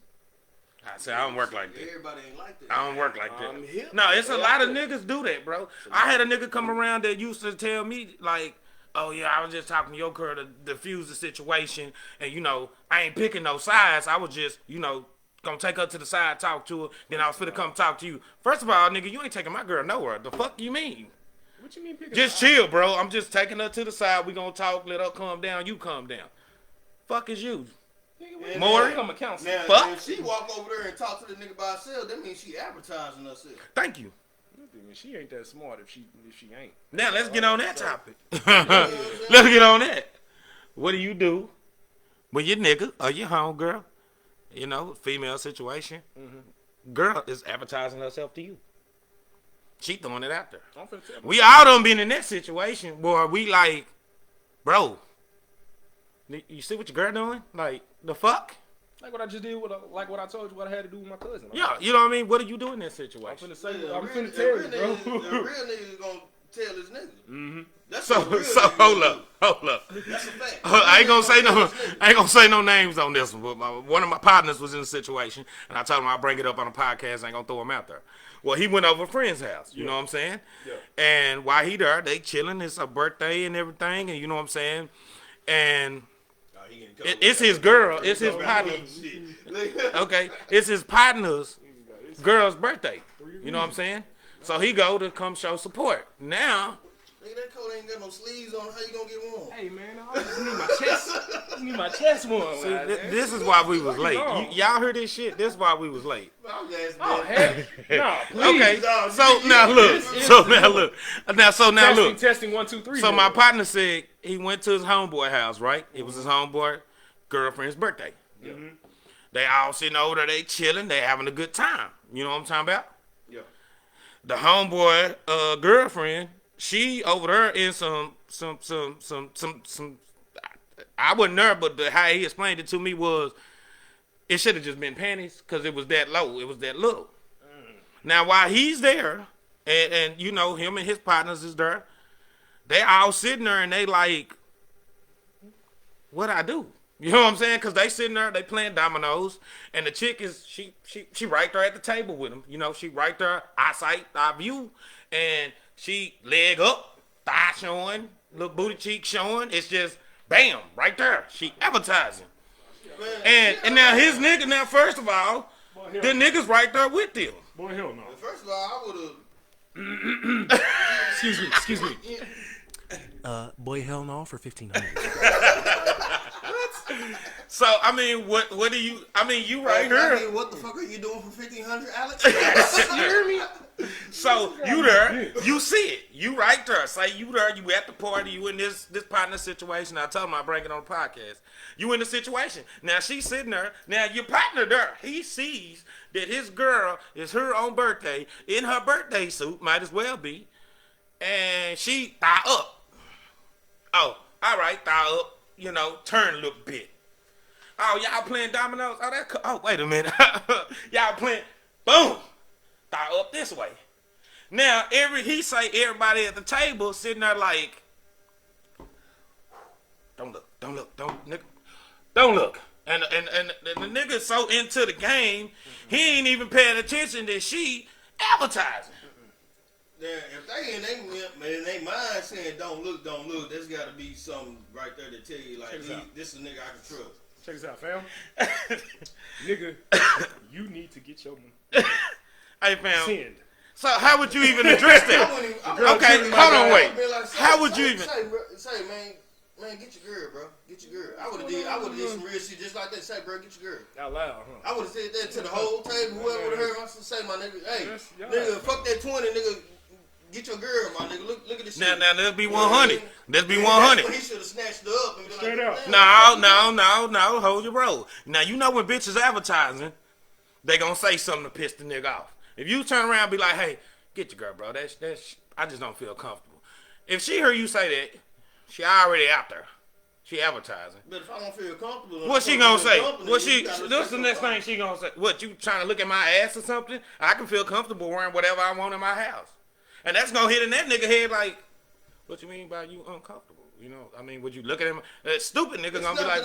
I say I don't work like that. Everybody ain't like that. I don't work like that. I'm hip. No, it's a Yeah. lot of niggas do that, bro. I had a nigga come around that used to tell me, like, oh, yeah, I was just talking to your girl to diffuse the situation, and, you know, I ain't picking no sides. I was just, you know, gonna take her to the side, talk to her, then I was finna come talk to you. First of all, nigga, you ain't taking my girl nowhere. The fuck you mean? What you mean picking? Just chill, bro. I'm just taking her to the side. We gonna talk, let her calm down, you calm down. Fuck is you? Nigga, Maury? I'm a counselor. Now, Fuck. if she walk over there and talk to the nigga by herself, that means she advertising herself. Thank you. She ain't that smart if she ain't. Now let's get on that topic. Let's get on that. What do you do when your nigga or your homegirl, you know, female situation, girl is advertising herself to you? She throwing it out there. I'm finna tell We all done been in that situation where we like, bro, you see what your girl doing? Like, the fuck? like what I just did with like what I told you what I had to do with my cousin. Yeah, you know what I mean? What do you do in that I'm situation? finna say. Yeah, I'm the finna real tell you, bro. nigga- The real nigga is gonna tell his nigga. Mm-hmm. That's So, what the real so nigga hold gonna up. do. That's a fact. I ain't gonna say no. Tell his nigga. I ain't gonna say no names on this one. But one of my partners was in a situation, and I told him I'll bring it up on a podcast. I ain't gonna throw him out there. Well, he went over a friend's house. You know what I'm saying? Yeah. And while he there, they chilling. It's a birthday and everything, and you know what I'm saying. And Oh, he getting covered it's with his that. girl. It's his Covered partner. with shit. Okay, it's his partner's girl's birthday. You know what I'm saying? So he go to come show support. Now. Nigga, that coat ain't got no sleeves on. How you gonna get warm? Hey man, I just need my chest. I need my chest warm. See, man. this is why we was late. wrong? Y'all heard this shit? This is why we was late. I'm just Oh asking. heck, no, please. Okay, No, so you- now look. this is- So now look. Now look. Testing 1, 2, 3. So my partner said he went to his homeboy house, right? It was his homeboy girlfriend's birthday. They all sitting over there, they chilling, they having a good time. You know what I'm talking about? Yeah. The homeboy girlfriend, she over there in some. I wasn't there, but how he explained it to me was, it should have just been panties because it was that low. It was that little. Now while he's there, and you know him and his partners is there, they all sitting there and they like, what I do? You know what I'm saying? Because they sitting there, they playing dominoes, and the chick is she right there at the table with him. You know, she right there, eyesight, eye view, and she leg up, thigh showing, little booty cheek showing. It's just Bam, right there. She advertising. Man, And now his nigga, now first of all, Boy, the nigga's right there with them. Boy, hell no. first of all, I would have. Excuse me. Boy, hell no for 1,500. So I mean, what do you? I mean, you right here. What the fuck are you doing for 1,500, Alex? You hear me? So you there, you see it, you right there. Say you there, you at the party, you in this partner situation. I told him I bring it on the podcast. You in the situation. Now she's sitting there. Now your partner there, he sees that his girl is her own birthday in her birthday suit, might as well be, and she thigh up. Oh, all right, thigh up. You know, turn a little bit. Oh, y'all playing dominoes? Oh, oh, wait a minute. Y'all playing, boom, thigh up this way. Now, he say everybody at the table sitting there like, don't look. And the nigga's so into the game, he ain't even paying attention that she advertising. Yeah, if they in their mind saying don't look, there's got to be something right there to tell you like this is a nigga I can trust. Check this out, fam. Nigga, you need to get your money. Hey, fam. Send. So how would you even address that? Okay, hold on, wait. How would you even? Say, man, get your girl, bro. Get your girl. I would have did some real shit just like that. Say, bro, get your girl. Out loud, huh? I would have said that to the whole table. Whoever would have heard me say, my nigga, hey, Yes, y'all. nigga, fuck that 20, nigga. Get your girl, my nigga. Look at this shit. Now, that'll be 100. That'll be 100. He should have snatched her up and been Straight like, up. No, hold your roll. Now, you know when bitches advertising, they gonna say something to piss the nigga off. If you turn around and be like, hey, get your girl, bro. That's I just don't feel comfortable. If she heard you say that, she already out there. She advertising. But if I don't feel comfortable, What she gonna say? This is the next thing she gonna say. What, you trying to look at my ass or something? I can feel comfortable wearing whatever I want in my house. And that's gonna hit in that nigga head like, what you mean by you uncomfortable? You know, I mean, would you look at him? That stupid nigga gonna be like,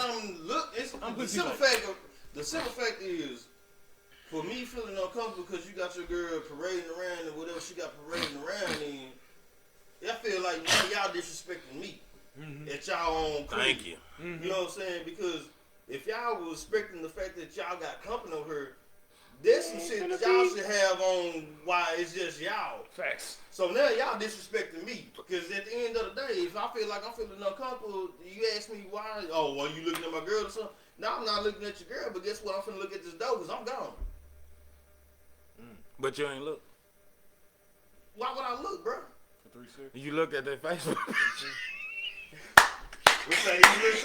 the simple fact is, for me feeling uncomfortable because you got your girl parading around and whatever she got parading around in, I feel like y'all disrespecting me at y'all own crib. thank you. You know what I'm saying? Because if y'all was respecting the fact that y'all got company over her, there's some shit that y'all should have on why it's just y'all. Facts. So now y'all disrespecting me. Because at the end of the day, if I feel like I'm feeling uncomfortable, you ask me why, oh, well, you looking at my girl or something? No, I'm not looking at your girl, but guess what? I'm finna look at this door because I'm gone. But you ain't look. Why would I look, bro? For 3 seconds. You looked at that Facebook. We say you look good.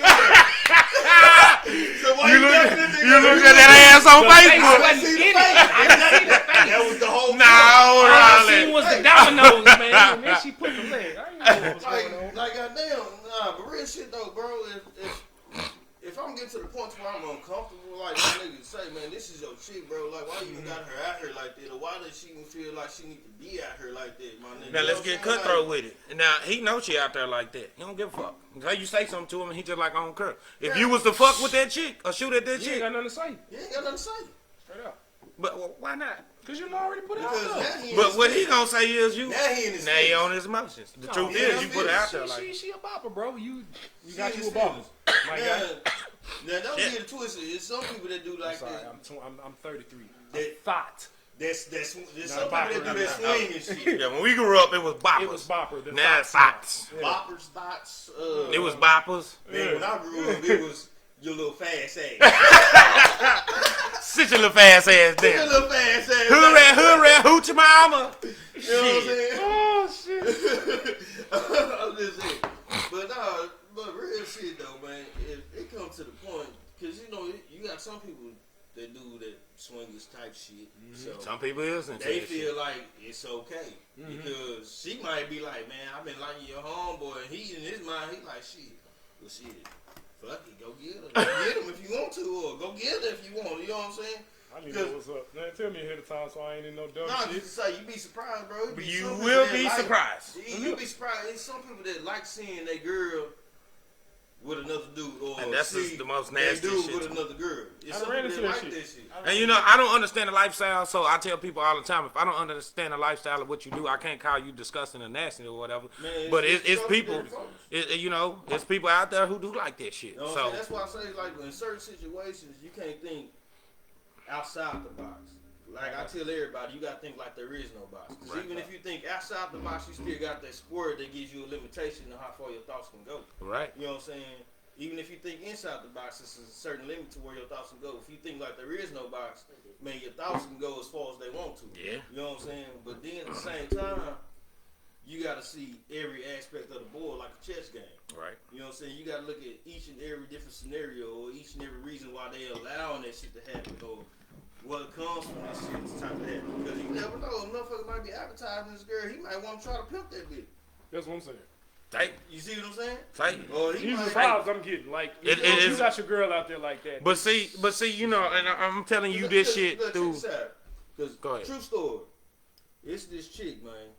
So why You you look looking at this you nigga? looked at that ass on Facebook. I see the face. That was the whole No, All I seen Ronald. was the dominoes, man. And then she put the leg. I didn't know what was going on. Like goddamn, nah, but real shit though, bro. If I'm getting to the point where I'm uncomfortable, like my niggas say, man, this is your chick, bro. Like, why you even got her out here like that, or why does she even feel like she need to be out here like that, my nigga? Now You let's know get what I'm saying? cutthroat with it. Now he knows she out there like that. He don't give a fuck. Say you say something to him and he just like I don't care. If you was to fuck with that chick or shoot at that You ain't chick, got nothing to say. You ain't got nothing to say. Straight up. but why not? Because you already put it out Because there. now he in But his what he feelings. gonna say is you. Now he in his Now he feelings. on his emotions. The truth yeah, is you put it out there like. She a bopper, bro. You She got in you a his bopper. feelings. My Now, guy. now don't Yeah. get it twisted. There's some people that do like Sorry, that. I'm 33. That- Thought. There's Not some a people bopper, that do not that a swing and shit. Yeah, when we grew up, it was boppers. It was bopper. The Now it's thoughts. thoughts. Yeah. Boppers, thoughts. It was boppers. Man, when I grew up, it was your little fast ass. Sit your little fast ass Your down. little fast ass. Hooray, hoochie mama. You know what I'm saying? Oh, shit. I'm just saying. But nah, but real shit though, man. If it comes to the point, because you know, you got some people that do that swingers type shit. So Some people is into they that feel shit. like it's okay. Because she might be like, man, I've been liking your homeboy. And he in his mind, he like, shit. Well, shit. Fuck it, go get her. Go get him if you want to, or go get her if you want. You know what I'm saying? I need to know what's up. Man, tell me ahead of time so I ain't in no dumb Nah, shit. just to say, you be surprised, bro. It be You some people will that be like- surprised. You be surprised. There's some people that like seeing their girl with another dude, or And that's see the most that nasty dude shit. with another girl. It's I some ran people into that that like shit. that shit. And you know, I don't understand the lifestyle, so I tell people all the time, if I don't understand the lifestyle of what you do, I can't call you disgusting or nasty or whatever. Man, But it's something people, different. you know, it's people out there who do like that shit. You know what I'm So saying? That's why I say, like, in certain situations, you can't think outside the box. Like I tell everybody, you gotta think like there is no box. 'Cause even if you think outside the box, you still got that sport that gives you a limitation of how far your thoughts can go. right, You know what I'm saying? Even if you think inside the box, there's a certain limit to where your thoughts can go. If you think like there is no box, man, your thoughts can go as far as they want to. Yeah. You know what I'm saying? But then at the same time, you got to see every aspect of the board like a chess game. right. You know what I'm saying? You got to look at each and every different scenario or each and every reason why they allowing that shit to happen or what comes from that shit to type of happen. Because you never know. A motherfucker might be advertising this girl. He might want to try to pimp that bitch. That's what I'm saying. Hey, You see what I'm saying? hey. Or he These are might. vibes I'm getting. Like, It you is- got your girl out there like that. But see, you know, and I'm telling you this shit through. Because Go ahead. true story, it's this chick, man.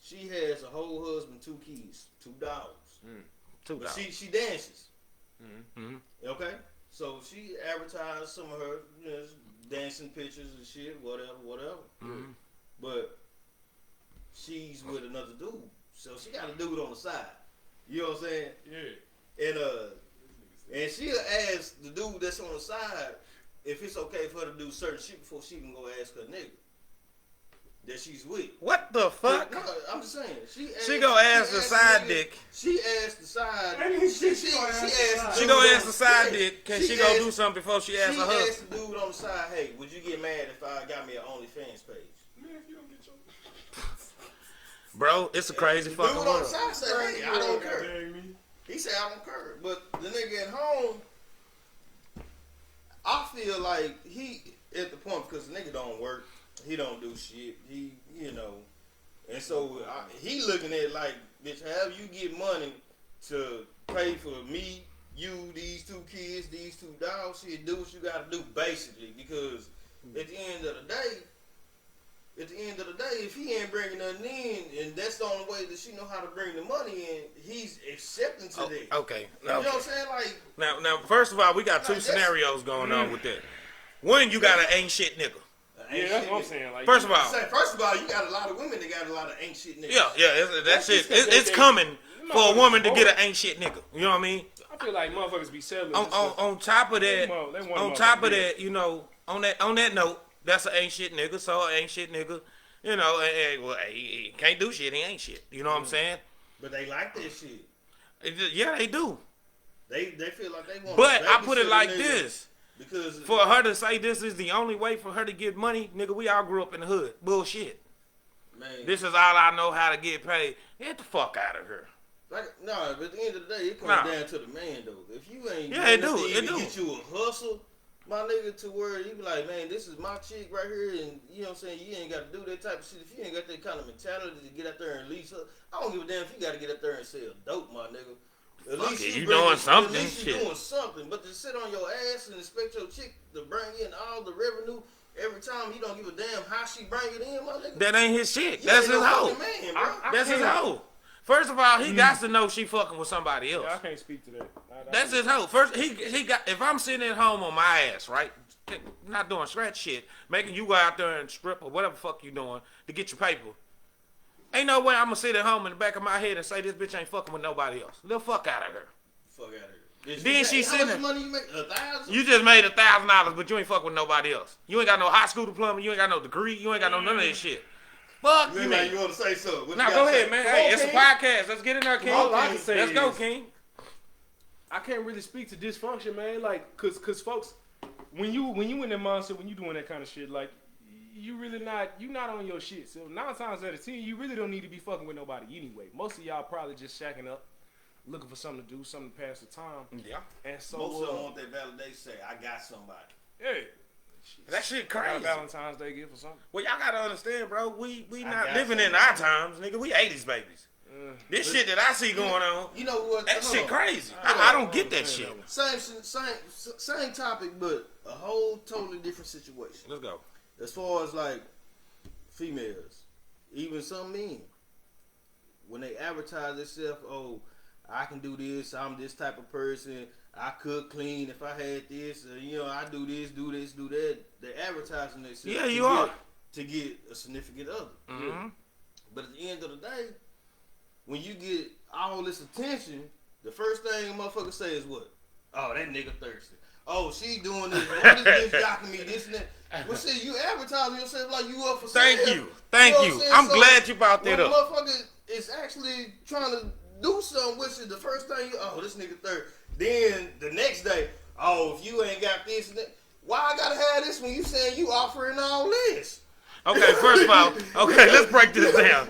She has a whole husband, 2 kids, 2 dogs. Two But dollars. she dances. Mm-hmm. Okay, so she advertised some of her dancing pictures and shit, whatever. Mm-hmm. But she's with another dude, so she got a dude on the side. You know what I'm saying? Yeah. And she'll ask the dude that's on the side if it's okay for her to do certain shit before she can go ask her nigga that she's with. What the fuck? No, I'm just saying. She gonna ask the side dick. She asked the side. She gonna ask the side. She gonna ask the side dick. Can she go do something before she asks She her husband? asked the dude on the side, hey, would you get mad if I got me an OnlyFans page? Man, if you don't get your Bro, it's a crazy The fucking dude on the world. side said, hey, I don't care. Dang me. He said, I don't care. But the nigga at home, I feel like he at the point because the nigga don't work, he don't do shit. He, you know, and so he looking at it like, bitch, however you get money to pay for me, you, these 2 kids, these 2 dogs, shit, do what you gotta do basically. Because at the end of the day, if he ain't bringing nothing in, and that's the only way that she know how to bring the money in, he's accepting to that. Okay. You know what I'm saying? Like, Now, first of all, we got two Like, that's- scenarios going on with that. One, you got an ain't shit nigga. Yeah, that's what I'm saying. Like, First of all, First of all, you got a lot of women that got a lot of ain't shit niggas. yeah, that shit. It's they- coming No, for a woman to both. get an ain't shit nigga. You know what I mean? I feel like motherfuckers be selling. On top of that, They want on top of motherfucker that, you know, on that note, that's an ain't shit nigga. So an ain't shit nigga, you know, well, he can't do shit. He ain't shit. You know what I'm saying? But they like that shit. Yeah, they do. They feel like they want. But to I put it babysit like a nigga this. because For her to say this is the only way for her to get money, nigga, we all grew up in the hood. Bullshit. man, This is all I know how to get paid. Get the fuck out of here. like no. But at the end of the day, it comes Nah. down to the man though. If you ain't Yeah, it doing do, nothing it to do. get you a hustle, my nigga, to where you be like, man, this is my chick right here, and you know what I'm saying. You ain't got to do that type of shit. If you ain't got that kind of mentality to get out there and lease her, I don't give a damn if you got to get out there and sell dope, my nigga. At Fuck least it, you bring- doing something, At least you shit. doing something. But to sit on your ass and expect your chick to bring in all the revenue every time, you don't give a damn how she bring it in, my nigga. That ain't his shit. You That's ain't his no hoe. fucking man, bro. That's his hoe. First of all, he got to know she fucking with somebody else. Yeah, I can't speak to that. That's his hoe. First, he got. If I'm sitting at home on my ass, right, not doing scratch shit, making you go out there and strip or whatever the fuck you doing to get your paper. Ain't no way I'm gonna sit at home in the back of my head and say this bitch ain't fucking with nobody else. The fuck out of her. Fuck out of here. Then she how sitting much there- money you make? 1,000? You just made $1,000, but you ain't fucking with nobody else. You ain't got no high school diploma. You ain't got no degree. You ain't got no none of that shit. Fuck you, Look like man. you want to say something. What you Now gotta go say? ahead, man. Come Hey, on, it's a King. podcast. Let's get in there, King. All I can say Let's go, is- King. I can't really speak to dysfunction, man. Like, cause folks, when you in that mindset, when you doing that kind of shit, like, you not on your shit. So 9 times out of 10, you really don't need to be fucking with nobody anyway. Most of y'all probably just shacking up, looking for something to do, something to pass the time. Yeah. And so, Most of them want that validation. Say, I got somebody. yeah, That shit got a crazy. Valentine's Day gift or something. Well, y'all gotta understand, bro. We not got living in somebody. our times, nigga. We 80s babies. This shit that I see going on, You know what? that hold shit on. crazy. I don't get that shit. Same topic, but a whole totally different situation. Let's go. As far as like females, even some men, when they advertise themselves, oh, I can do this. I'm this type of person. I cook, clean. If I had this, I do this, do that. They're advertising themselves. Yeah, you are. To get a significant other. Mm-hmm. But at the end of the day, when you get all this attention, the first thing a motherfucker say is what? Oh, that nigga thirsty. Oh, she doing this. Oh, this bitch jocking me, this and that. Well, shit, you advertising yourself like you up for sale. Thank you. You Thank know you. what I'm saying? glad you brought that when up. a motherfucker is actually trying to do something with it, the first thing this nigga thirsty. Then the next day, if you ain't got this and that, why I gotta have this when you saying you offering all this? Okay, first of all, let's break this down.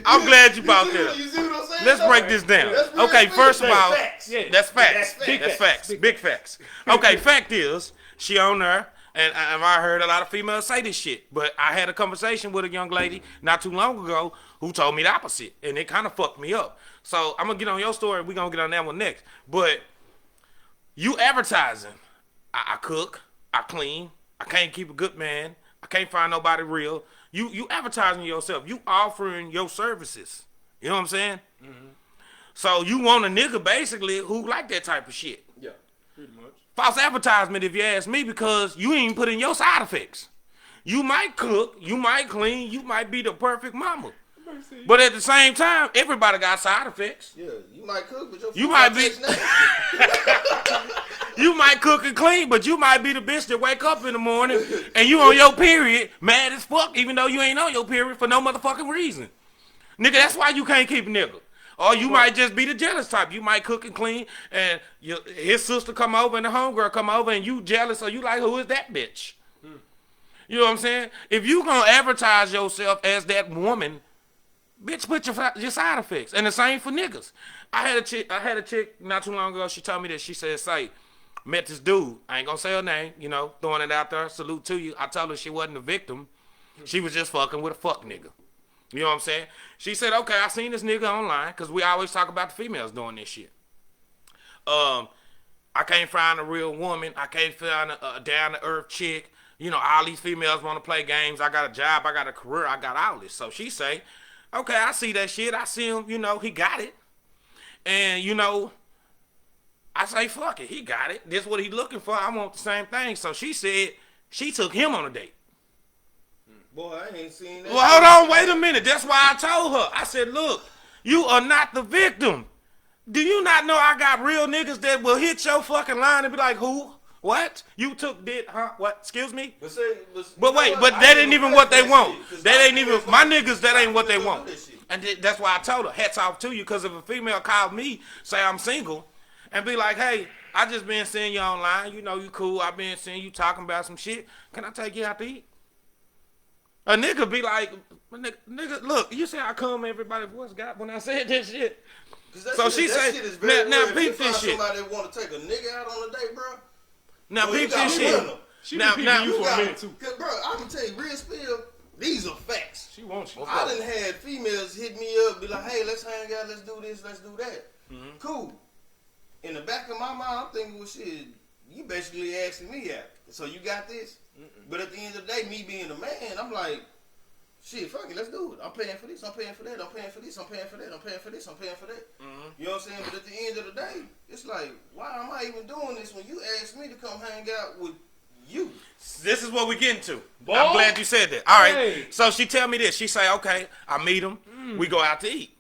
I'm glad you brought that up. You see what I'm saying? Let's break this down. Okay, first of all, that's facts. That's facts. Big facts. Okay, fact is, she on there, and I heard a lot of females say this shit, but I had a conversation with a young lady not too long ago who told me the opposite, and it kind of fucked me up. So I'm going to get on your story, we're going to get on that one next. But you advertising, I cook, I clean, I can't keep a good man, I can't find nobody real. You advertising yourself. You offering your services. You know what I'm saying? Mm-hmm. So you want a nigga basically who like that type of shit. Yeah, pretty much. False advertisement if you ask me, because you ain't put in your side effects. You might cook, you might clean, you might be the perfect mama. But at the same time, everybody got side effects. Yeah, you might cook, but you might be. You might cook and clean, but you might be the bitch that wake up in the morning and you on your period, mad as fuck, even though you ain't on your period for no motherfucking reason. Nigga, that's why you can't keep a nigga. Or you might just be the jealous type. You might cook and clean, and his sister come over and the homegirl come over, and you jealous, or you like, who is that bitch? You know what I'm saying? If you gonna advertise yourself as that woman, bitch, put your side effects. And the same for niggas. I had a chick not too long ago. She told me that. She said, "Say, met this dude. I ain't gonna say her name. Throwing it out there. Salute to you." I told her she wasn't a victim. She was just fucking with a fuck nigga. You know what I'm saying? She said, "Okay, I seen this nigga online, because we always talk about the females doing this shit. I can't find a real woman. I can't find a down-to-earth chick. All these females want to play games. I got a job. I got a career. I got all this." So she say, "Okay, I see that shit. I see him. He got it. And, I say, fuck it. He got it. This is what he looking for. I want the same thing." So she said she took him on a date. Boy, I ain't seen that. Well, hold on. Wait a minute. That's why I told her. I said, "Look, you are not the victim. Do you not know I got real niggas that will hit your fucking line and be like, who? What? You took this? Huh? What? Excuse me?" But wait, but that ain't even what they want. That ain't even, my niggas, that ain't what they want. And that's why I told her, hats off to you, because if a female called me, say I'm single, and be like, "Hey, I just been seeing you online. You cool. I been seeing you talking about some shit. Can I take you out to eat?" A nigga be like, "Nigga, look, you see how come everybody voice got when I said this shit?" So she say, "Now peep this shit. Somebody want to take a nigga out on a date, bro. Now peep this shit. She been peeping you for a minute too. Cause, bro, I'm gonna tell you, real spill. These are facts. She wants you. I done had females hit me up, be like, "Hey, let's hang out, let's do this, let's do that." Mm-hmm. Cool. In the back of my mind, I'm thinking, well, shit, you basically asking me out. So you got this? Mm-mm. But at the end of the day, me being a man, I'm like, shit, fuck it, let's do it. I'm paying for this, I'm paying for that, I'm paying for this, I'm paying for that, I'm paying for this, I'm paying for that. Mm-hmm. You know what I'm saying? But at the end of the day, it's like, why am I even doing this when you asked me to come hang out with you? This is what we getting to. Boy, I'm glad you said that. All right. Hey. So she tell me this. She say, "Okay, I meet him. We go out to eat.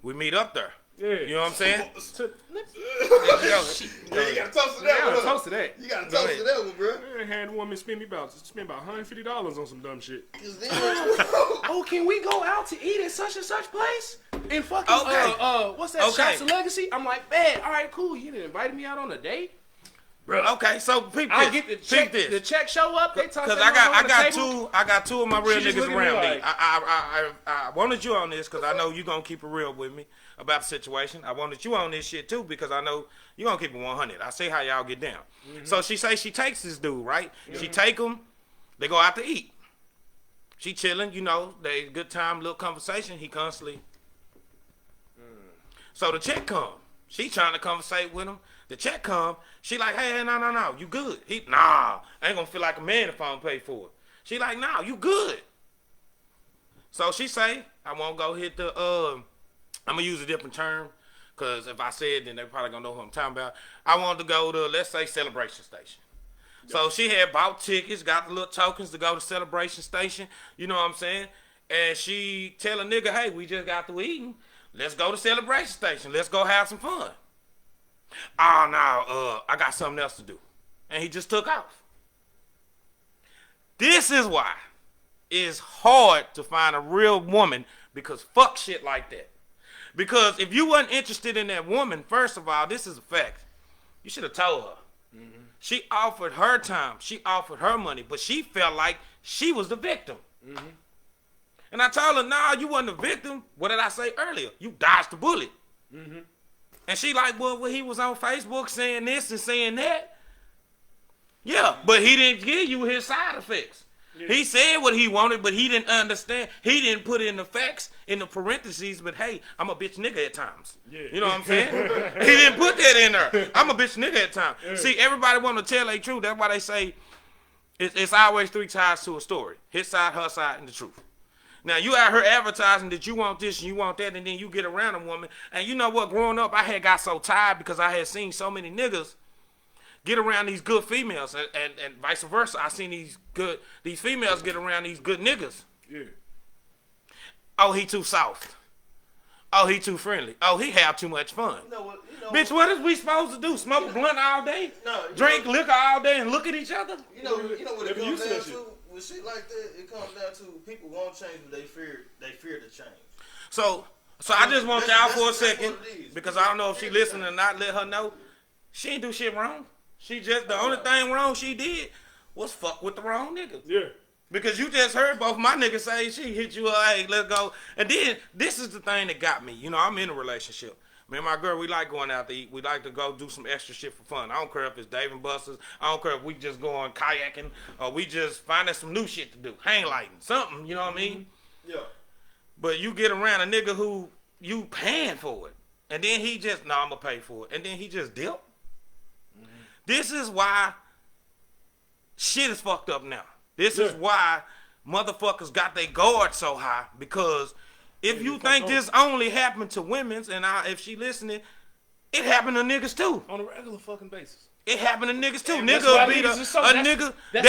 We meet up there." Yeah. You know what I'm saying? You gotta toast to that one. You gotta toast to that one, bro. I had a woman spend about $150 on some dumb shit. Oh, can we go out to eat at such and such place? And fucking what's that? Shots of Legacy? I'm like, man, all right, cool. You done invited me out on a date, bro. Okay, so peep this. I'll get the check. The check show up. They talk. Because I got two of my real niggas around me. I wanted you on this because I know you gonna keep it real with me about the situation. I wanted you on this shit too because I know you gonna keep it 100. I see how y'all get down. Mm-hmm. So she say she takes this dude, right? Mm-hmm. She take him. They go out to eat. She chilling, they good time, little conversation. He constantly. So the check come. She trying to conversate with him. The check come. She like, "Hey, no, you good?" He, "Nah, I ain't gonna feel like a man if I don't pay for it." She like, "Nah, you good." So she say, "I won't go hit the I'm gonna use a different term, cause if I say it, then they probably gonna know who I'm talking about. I wanted to go to, let's say, Celebration Station. So she had bought tickets, got the little tokens to go to Celebration Station. You know what I'm saying? And she tell a nigga, hey, we just got through eating. Let's go to Celebration Station. Let's go have some fun. Oh, no, I got something else to do. And he just took off. This is why it's hard to find a real woman, because fuck shit like that. Because if you wasn't interested in that woman, first of all, this is a fact. You should have told her. Mm-hmm. She offered her time. She offered her money. But she felt like she was the victim. Mm-hmm. And I told her, nah, you wasn't the victim. What did I say earlier? You dodged the bullet. Mm-hmm. And she like, well, he was on Facebook saying this and saying that. Yeah, but he didn't give you his side effects. Yeah. He said what he wanted, but he didn't understand. He didn't put in the facts in the parentheses, but hey, I'm a bitch nigga at times. Yeah. You know what I'm saying? He didn't put that in there. I'm a bitch nigga at times. Yeah. See, everybody want to tell their truth. That's why they say it's always three sides to a story. His side, her side, and the truth. Now, you out here advertising that you want this and you want that, and then you get around a woman. And you know what? Growing up, I had got so tired because I had seen so many niggas get around these good females, and vice versa. I seen these females get around these good niggas. Yeah. Oh, he too soft. Oh, he too friendly. Oh, he have too much fun. Bitch, what is we supposed to do? Smoke a blunt all day? No. Drink liquor all day and look at each other? You know what it comes down to? With shit like that, it comes down to people won't change, but they fear to change. So I just want y'all for a second, because I don't know if she listening or not, let her know. She ain't do shit wrong. She just, the only thing wrong she did was fuck with the wrong niggas. Yeah. Because you just heard both my niggas say she hit you, hey, let's go. And then, this is the thing that got me. You know, I'm in a relationship. Me and my girl, we like going out to eat. We like to go do some extra shit for fun. I don't care if it's Dave and Buster's. I don't care if we just going kayaking or we just finding some new shit to do. Hang lighting, something, you know what I mean? Yeah. But you get around a nigga who you paying for it. And then he just, I'm going to pay for it. And then he just dip. Mm-hmm. This is why shit is fucked up now. This is why motherfuckers got their guard so high, because if you think this only happened to women's, and if she listening, it happened to niggas too. On a regular fucking basis. It happened to niggas too. Nigga beat a nigga. That's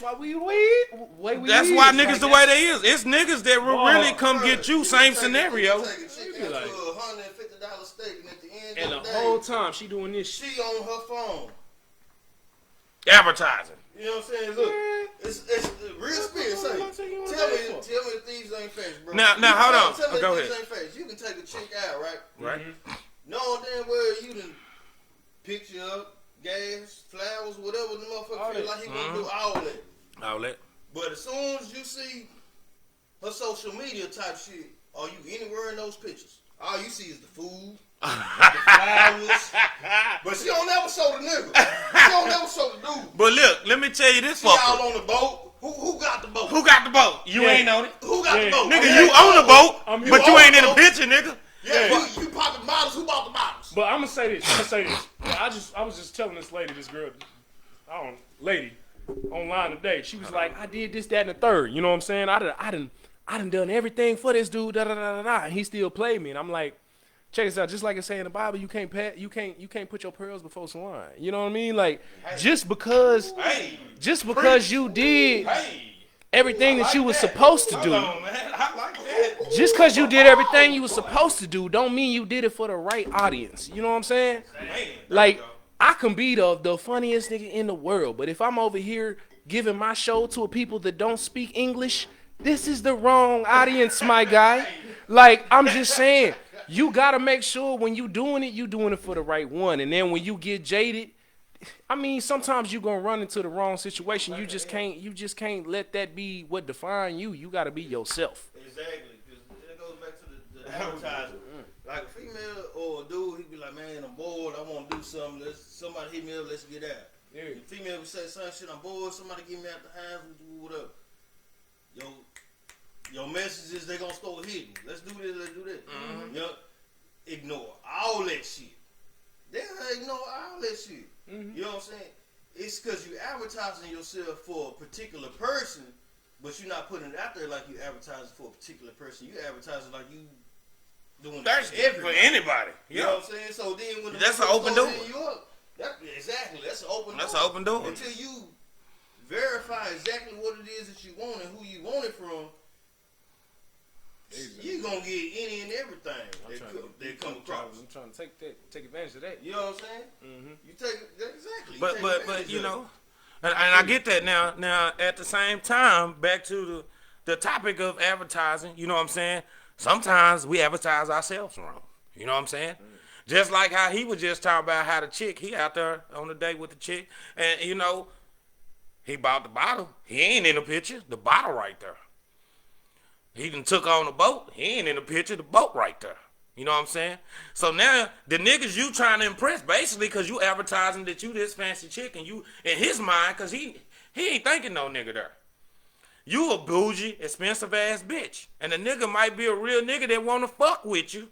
why niggas the way they is. It's niggas that will really come get you. Same scenario. $150 steak, and at the end and of the whole time she doing this. She on her phone. Advertising. You know what I'm saying? Look, it's real spirit. Tell me the thieves ain't facts, bro. Now, hold on. Tell me go the ahead. thieves ain't facts. You can take a chick out, right? Right. Mm-hmm. Knowing damn well you done picked you up, gas, flowers, whatever the motherfucker feel like he gonna do all that. All that. But as soon as you see her social media type shit, are you anywhere in those pictures? All you see is the food, the flowers. But she don't never show the nigga. She don't never show the dude. But look, let me tell you this. She all on the boat. Who got the boat? Who got the boat? You ain't on it. Who got the boat? Nigga, you on the boat, but you ain't in the picture, nigga. Yeah, you popping bottles. Who bought the bottles? But I'm gonna say this. I was just telling this girl, lady, online today. She was like, I did this, that, and the third. You know what I'm saying? I done everything for this dude. Da da da da. And he still played me. And I'm like, check this out. Just like it say in the Bible, you can't put your pearls before swine. You know what I mean? Like, just because you did everything that you was supposed to do. Hold on, man. I like that. Just because you did everything you was supposed to do, don't mean you did it for the right audience. You know what I'm saying? Like, I can be the funniest nigga in the world, but if I'm over here giving my show to people that don't speak English, this is the wrong audience, my guy. Like, I'm just saying, you gotta make sure when you doing it for the right one. And then when you get jaded, I mean, sometimes you gonna run into the wrong situation. You just can't let that be what define you. You gotta be yourself. Exactly, because it goes back to the advertising. Like a female or a dude, he be like, man, I'm bored. I want to do something. Somebody hit me up. Let's get out. Yeah. The female would say, son, shit, I'm bored. Somebody get me out the house. Whatever. Your messages, they gonna start hitting. Let's do this. Let's do that. Mm-hmm. Ignore all that shit. They ignore all that shit. Mm-hmm. You know what I'm saying? It's because you advertising yourself for a particular person, but you're not putting it out there like you advertising for a particular person. You advertising like you doing That's it for everybody. for anybody. You know what I'm saying? So then when That's an open door. Exactly. That's an open door. That's an open door. Until you verify exactly what it is that you want and who you want it from, you gonna get any and everything that come across. I'm trying to take advantage of that. You know what I'm saying? Mm-hmm. You take exactly. But you know, and I get that now. Now at the same time, back to the topic of advertising. You know what I'm saying? Sometimes we advertise ourselves wrong. You know what I'm saying? Just like how he was just talking about how the chick, he out there on a date with the chick, and you know, he bought the bottle. He ain't in the picture. The bottle right there. He done took on the boat. He ain't in the picture. The boat right there. You know what I'm saying? So now the niggas you trying to impress, basically, because you advertising that you this fancy chick, and you in his mind, because he ain't thinking no nigga there. You a bougie, expensive ass bitch, and the nigga might be a real nigga that want to fuck with you,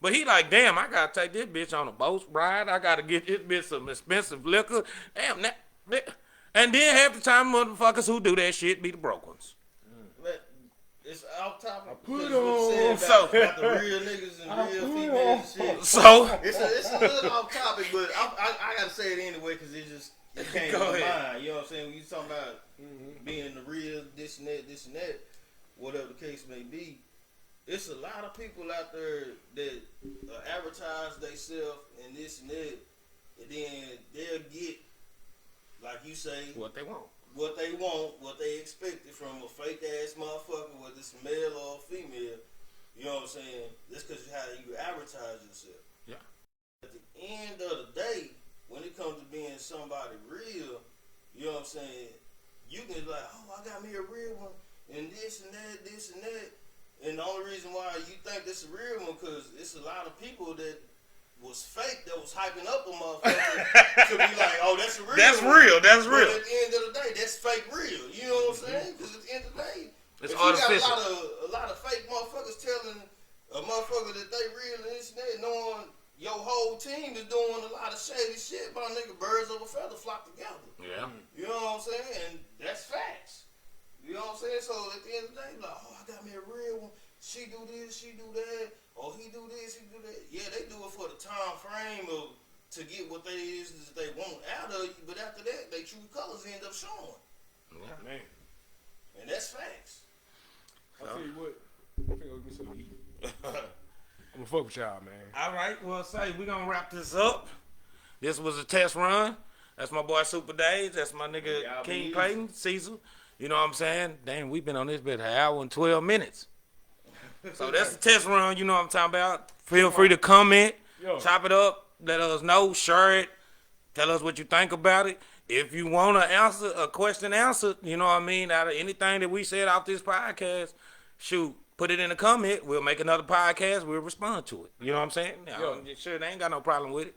but he like, damn, I gotta take this bitch on a boat ride. I gotta get this bitch some expensive liquor. Damn that. And then half the time, motherfuckers who do that shit be the broke ones. It's off topic. Put because on. what you said about the real niggas and real females and shit. So It's a little off topic, but I gotta say it anyway because it came to my mind. You know what I'm saying? When you talking about being the real this and that, whatever the case may be, it's a lot of people out there that advertise themselves and this and that, and then they'll get, like you say, what they want. What they expected from a fake ass motherfucker, whether it's a male or a female. You know what I'm saying? That's because how you advertise yourself. Yeah. At the end of the day, when it comes to being somebody real, you know what I'm saying? You can be like, oh, I got me a real one, and this and that. And the only reason why you think this is a real one, because it's a lot of people that was fake that was hyping up a motherfucker to be like, oh, that's a real. That's one. real. That's But real. at the end of the day, that's fake real. You know what I'm saying? Because at the end of the day, It's if artificial. you got a lot of fake motherfuckers telling a motherfucker that they real and this and that, knowing your whole team is doing a lot of shady shit, my nigga, birds of a feather flock together. Yeah. You know what I'm saying? And that's facts. You know what I'm saying? So at the end of the day, like, oh, I got me a real one. She do this, she do that. Oh, he do this, he do that. Yeah, they do it for the time frame of to get what they is that they want out of you. But after that, they true colors end up showing. Yeah. Man, And that's facts. I'll tell you what. I'm finna go get something to eat. I'm gonna fuck with y'all, man. All right. Well, say we gonna wrap this up. This was a test run. That's my boy Super Dave. That's my nigga Y'all King be Clayton, Caesar. You know what I'm saying? Damn, we've been on this bit an hour and 12 minutes. So that's the test run. You know what I'm talking about. Feel free to comment, chop it up, let us know, share it, tell us what you think about it. If you want to answer a question answered, you know what I mean, out of anything that we said off this podcast, shoot, put it in a comment. We'll make another podcast. We'll respond to it. You know what I'm saying? Sure, they ain't got no problem with it.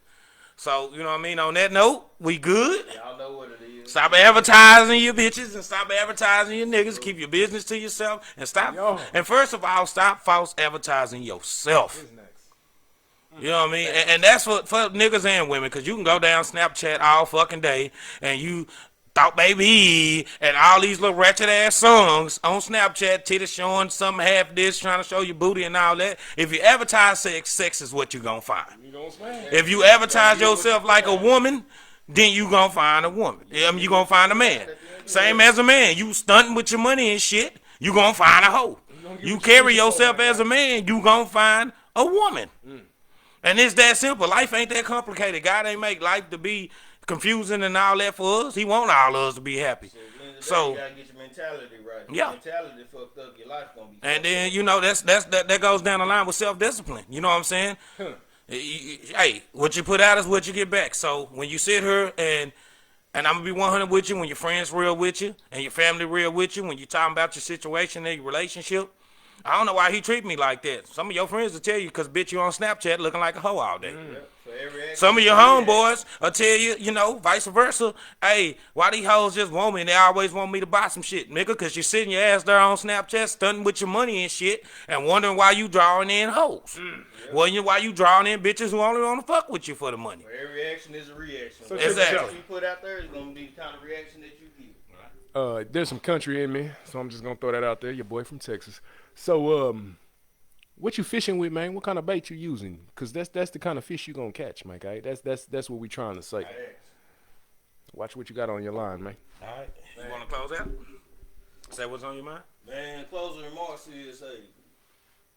So, you know what I mean? On that note, we good. Y'all know what it is. Stop advertising your bitches and stop advertising your niggas. Keep your business to yourself and stop. And first of all, stop false advertising yourself. You know what I mean? And that's for niggas and women, because you can go down Snapchat all fucking day and you thought baby and all these little ratchet ass songs on Snapchat, titties showing some half this, trying to show your booty and all that. If you advertise sex is what you gonna find. If you advertise yourself like a woman, then you gonna find a woman. I mean, you gonna find a man. Same as a man. You stunting with your money and shit, you gonna find a hoe. You carry yourself as a man, you gonna find a woman. And it's that simple. Life ain't that complicated. God ain't make life to be confusing and all that for us. He want all of us to be happy. So you gotta get your mentality right. If yeah. your mentality fucked up, your life gonna be. And then you know that goes down the line with self-discipline. You know what I'm saying? Hey, what you put out is what you get back. So when you sit here and I'm gonna be 100 with you, when your friends real with you and your family real with you, when you talking about your situation and your relationship, I don't know why he treat me like that. Some of your friends will tell you because bitch you on Snapchat looking like a hoe all day. Some of your homeboys will tell you, you know, vice versa. Hey, why these hoes just want me and they always want me to buy some shit, nigga? Because you're sitting your ass there on Snapchat stunting with your money and shit and wondering why you drawing in hoes. Why you drawing in bitches who only want to fuck with you for the money. For every reaction is a reaction. So exactly. What you put out there is going to be the kind of reaction that you give. There's some country in me, so I'm just going to throw that out there. Your boy from Texas. So, What you fishing with, man? What kind of bait you using? Cause that's the kind of fish you gonna catch, man. Okay? That's what we trying to say. Watch what you got on your line, man. All right. You want to close out? Say what's on your mind? Man, closing remarks is, hey,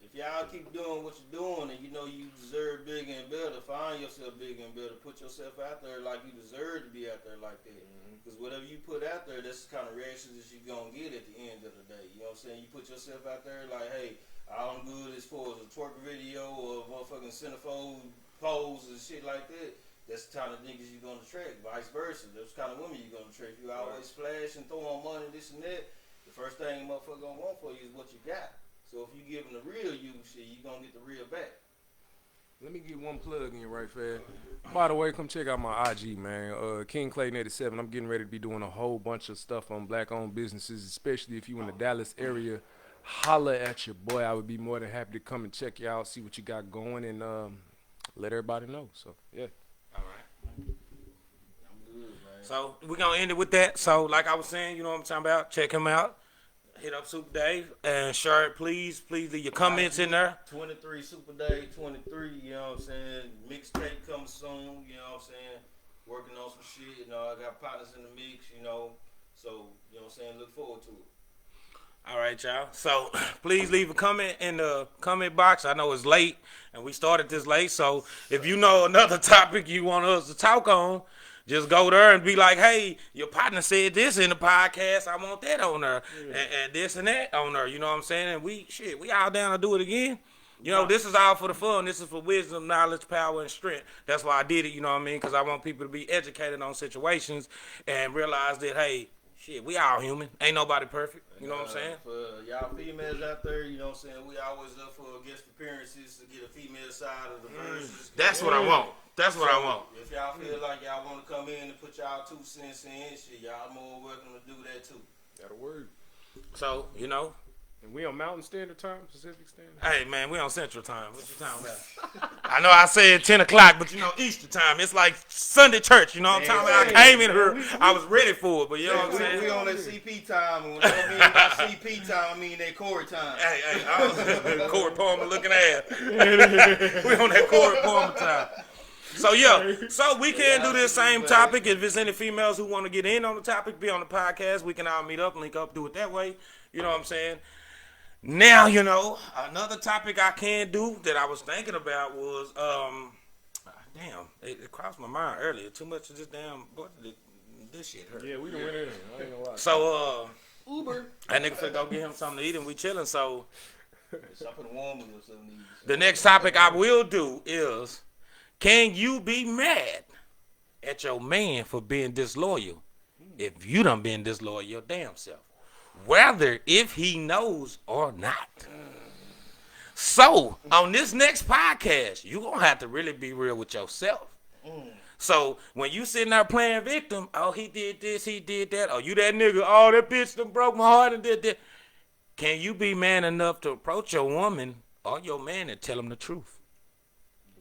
if y'all keep doing what you're doing and you know you deserve bigger and better, find yourself bigger and better. Put yourself out there like you deserve to be out there like that. Because whatever you put out there, that's the kind of reactions that you're going to get at the end of the day. You know what I'm saying? You put yourself out there like, hey, all I'm good as far as a twerk video or a motherfucking centerfold pose and shit like that. That's the kind of niggas you're going to attract. Vice versa. Those kind of women you're going to attract. You always flash and throw on money, this and that. The first thing a motherfucker going to want for you is what you got. So if you give them the real you shit, you going to get the real back. Let me get one plug in right fast. By the way, come check out my IG, man. King Clayton 87. I'm getting ready to be doing a whole bunch of stuff on black-owned businesses, especially if you in the Dallas area. Holla at your boy. I would be more than happy to come and check you out, see what you got going, and let everybody know. So, yeah. All right. I'm good, man. So, we're going to end it with that. So, like I was saying, you know what I'm talking about? Check him out. Hit up Super Dave and share it, please. Please leave your comments in there. 23 Super Day, 23, you know what I'm saying? Mixtape coming soon, you know what I'm saying? Working on some shit, you know, I got partners in the mix, you know. So, you know what I'm saying? Look forward to it. All right, y'all. So, please leave a comment in the comment box. I know it's late, and we started this late. So, if you know another topic you want us to talk on, just go there and be like, hey, your partner said this in the podcast. I want that on there. And this and that on there. You know what I'm saying? And we all down to do it again. You know, this is all for the fun. This is for wisdom, knowledge, power, and strength. That's why I did it, you know what I mean? Because I want people to be educated on situations and realize that, hey, shit, we all human. Ain't nobody perfect. You know what I'm saying? For y'all females out there, you know what I'm saying? We always up for guest appearances to get a female side of the verse. That's what I want. That's what I want. If y'all feel like y'all want to come in and put y'all 2 cents in, shit, y'all more welcome to do that too. Got a word. So, you know. And we on Mountain Standard Time, Pacific Standard? Hey, man, we on Central Time. What you talking about? I know I said 10 o'clock, but you know, Easter time. It's like Sunday church, you know what I'm talking about? I came in here, I was ready for it, but you know what I'm saying? We on that CP time, and when I mean by CP time, I mean that Corey time. Hey, Corey Palmer looking ass. We on that Corey Palmer time. So, yeah, so we can do this same topic. If there's any females who want to get in on the topic, be on the podcast, we can all meet up, link up, do it that way. You know what I'm saying? Now, you know, another topic I can do that I was thinking about was, damn, it crossed my mind earlier. Too much of this damn, this shit hurt. Yeah, we done went in. I ain't gonna lie. So, Uber. that nigga finna go get him something to eat and we chilling. So, Something warm or something. the next topic I will do is, can you be mad at your man for being disloyal if you done been disloyal your damn self? Whether if he knows or not. So, on this next podcast, you're going to have to really be real with yourself. So, when you sitting there playing victim, oh, he did this, he did that, oh, you that nigga, oh, that bitch done broke my heart and did that. Can you be man enough to approach your woman or your man and tell him the truth?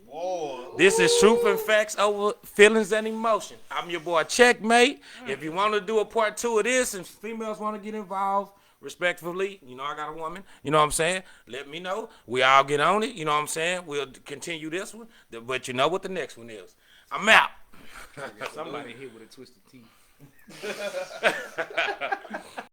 Whoa. This is truth and facts over feelings and emotion. I'm your boy Checkmate. If you want to do a part 2 of this and females want to get involved respectfully, you know I got a woman, you know what I'm saying? Let me know. We all get on it, you know what I'm saying? We'll continue this one, but you know what the next one is. I'm out. Somebody hit with a twisted teeth.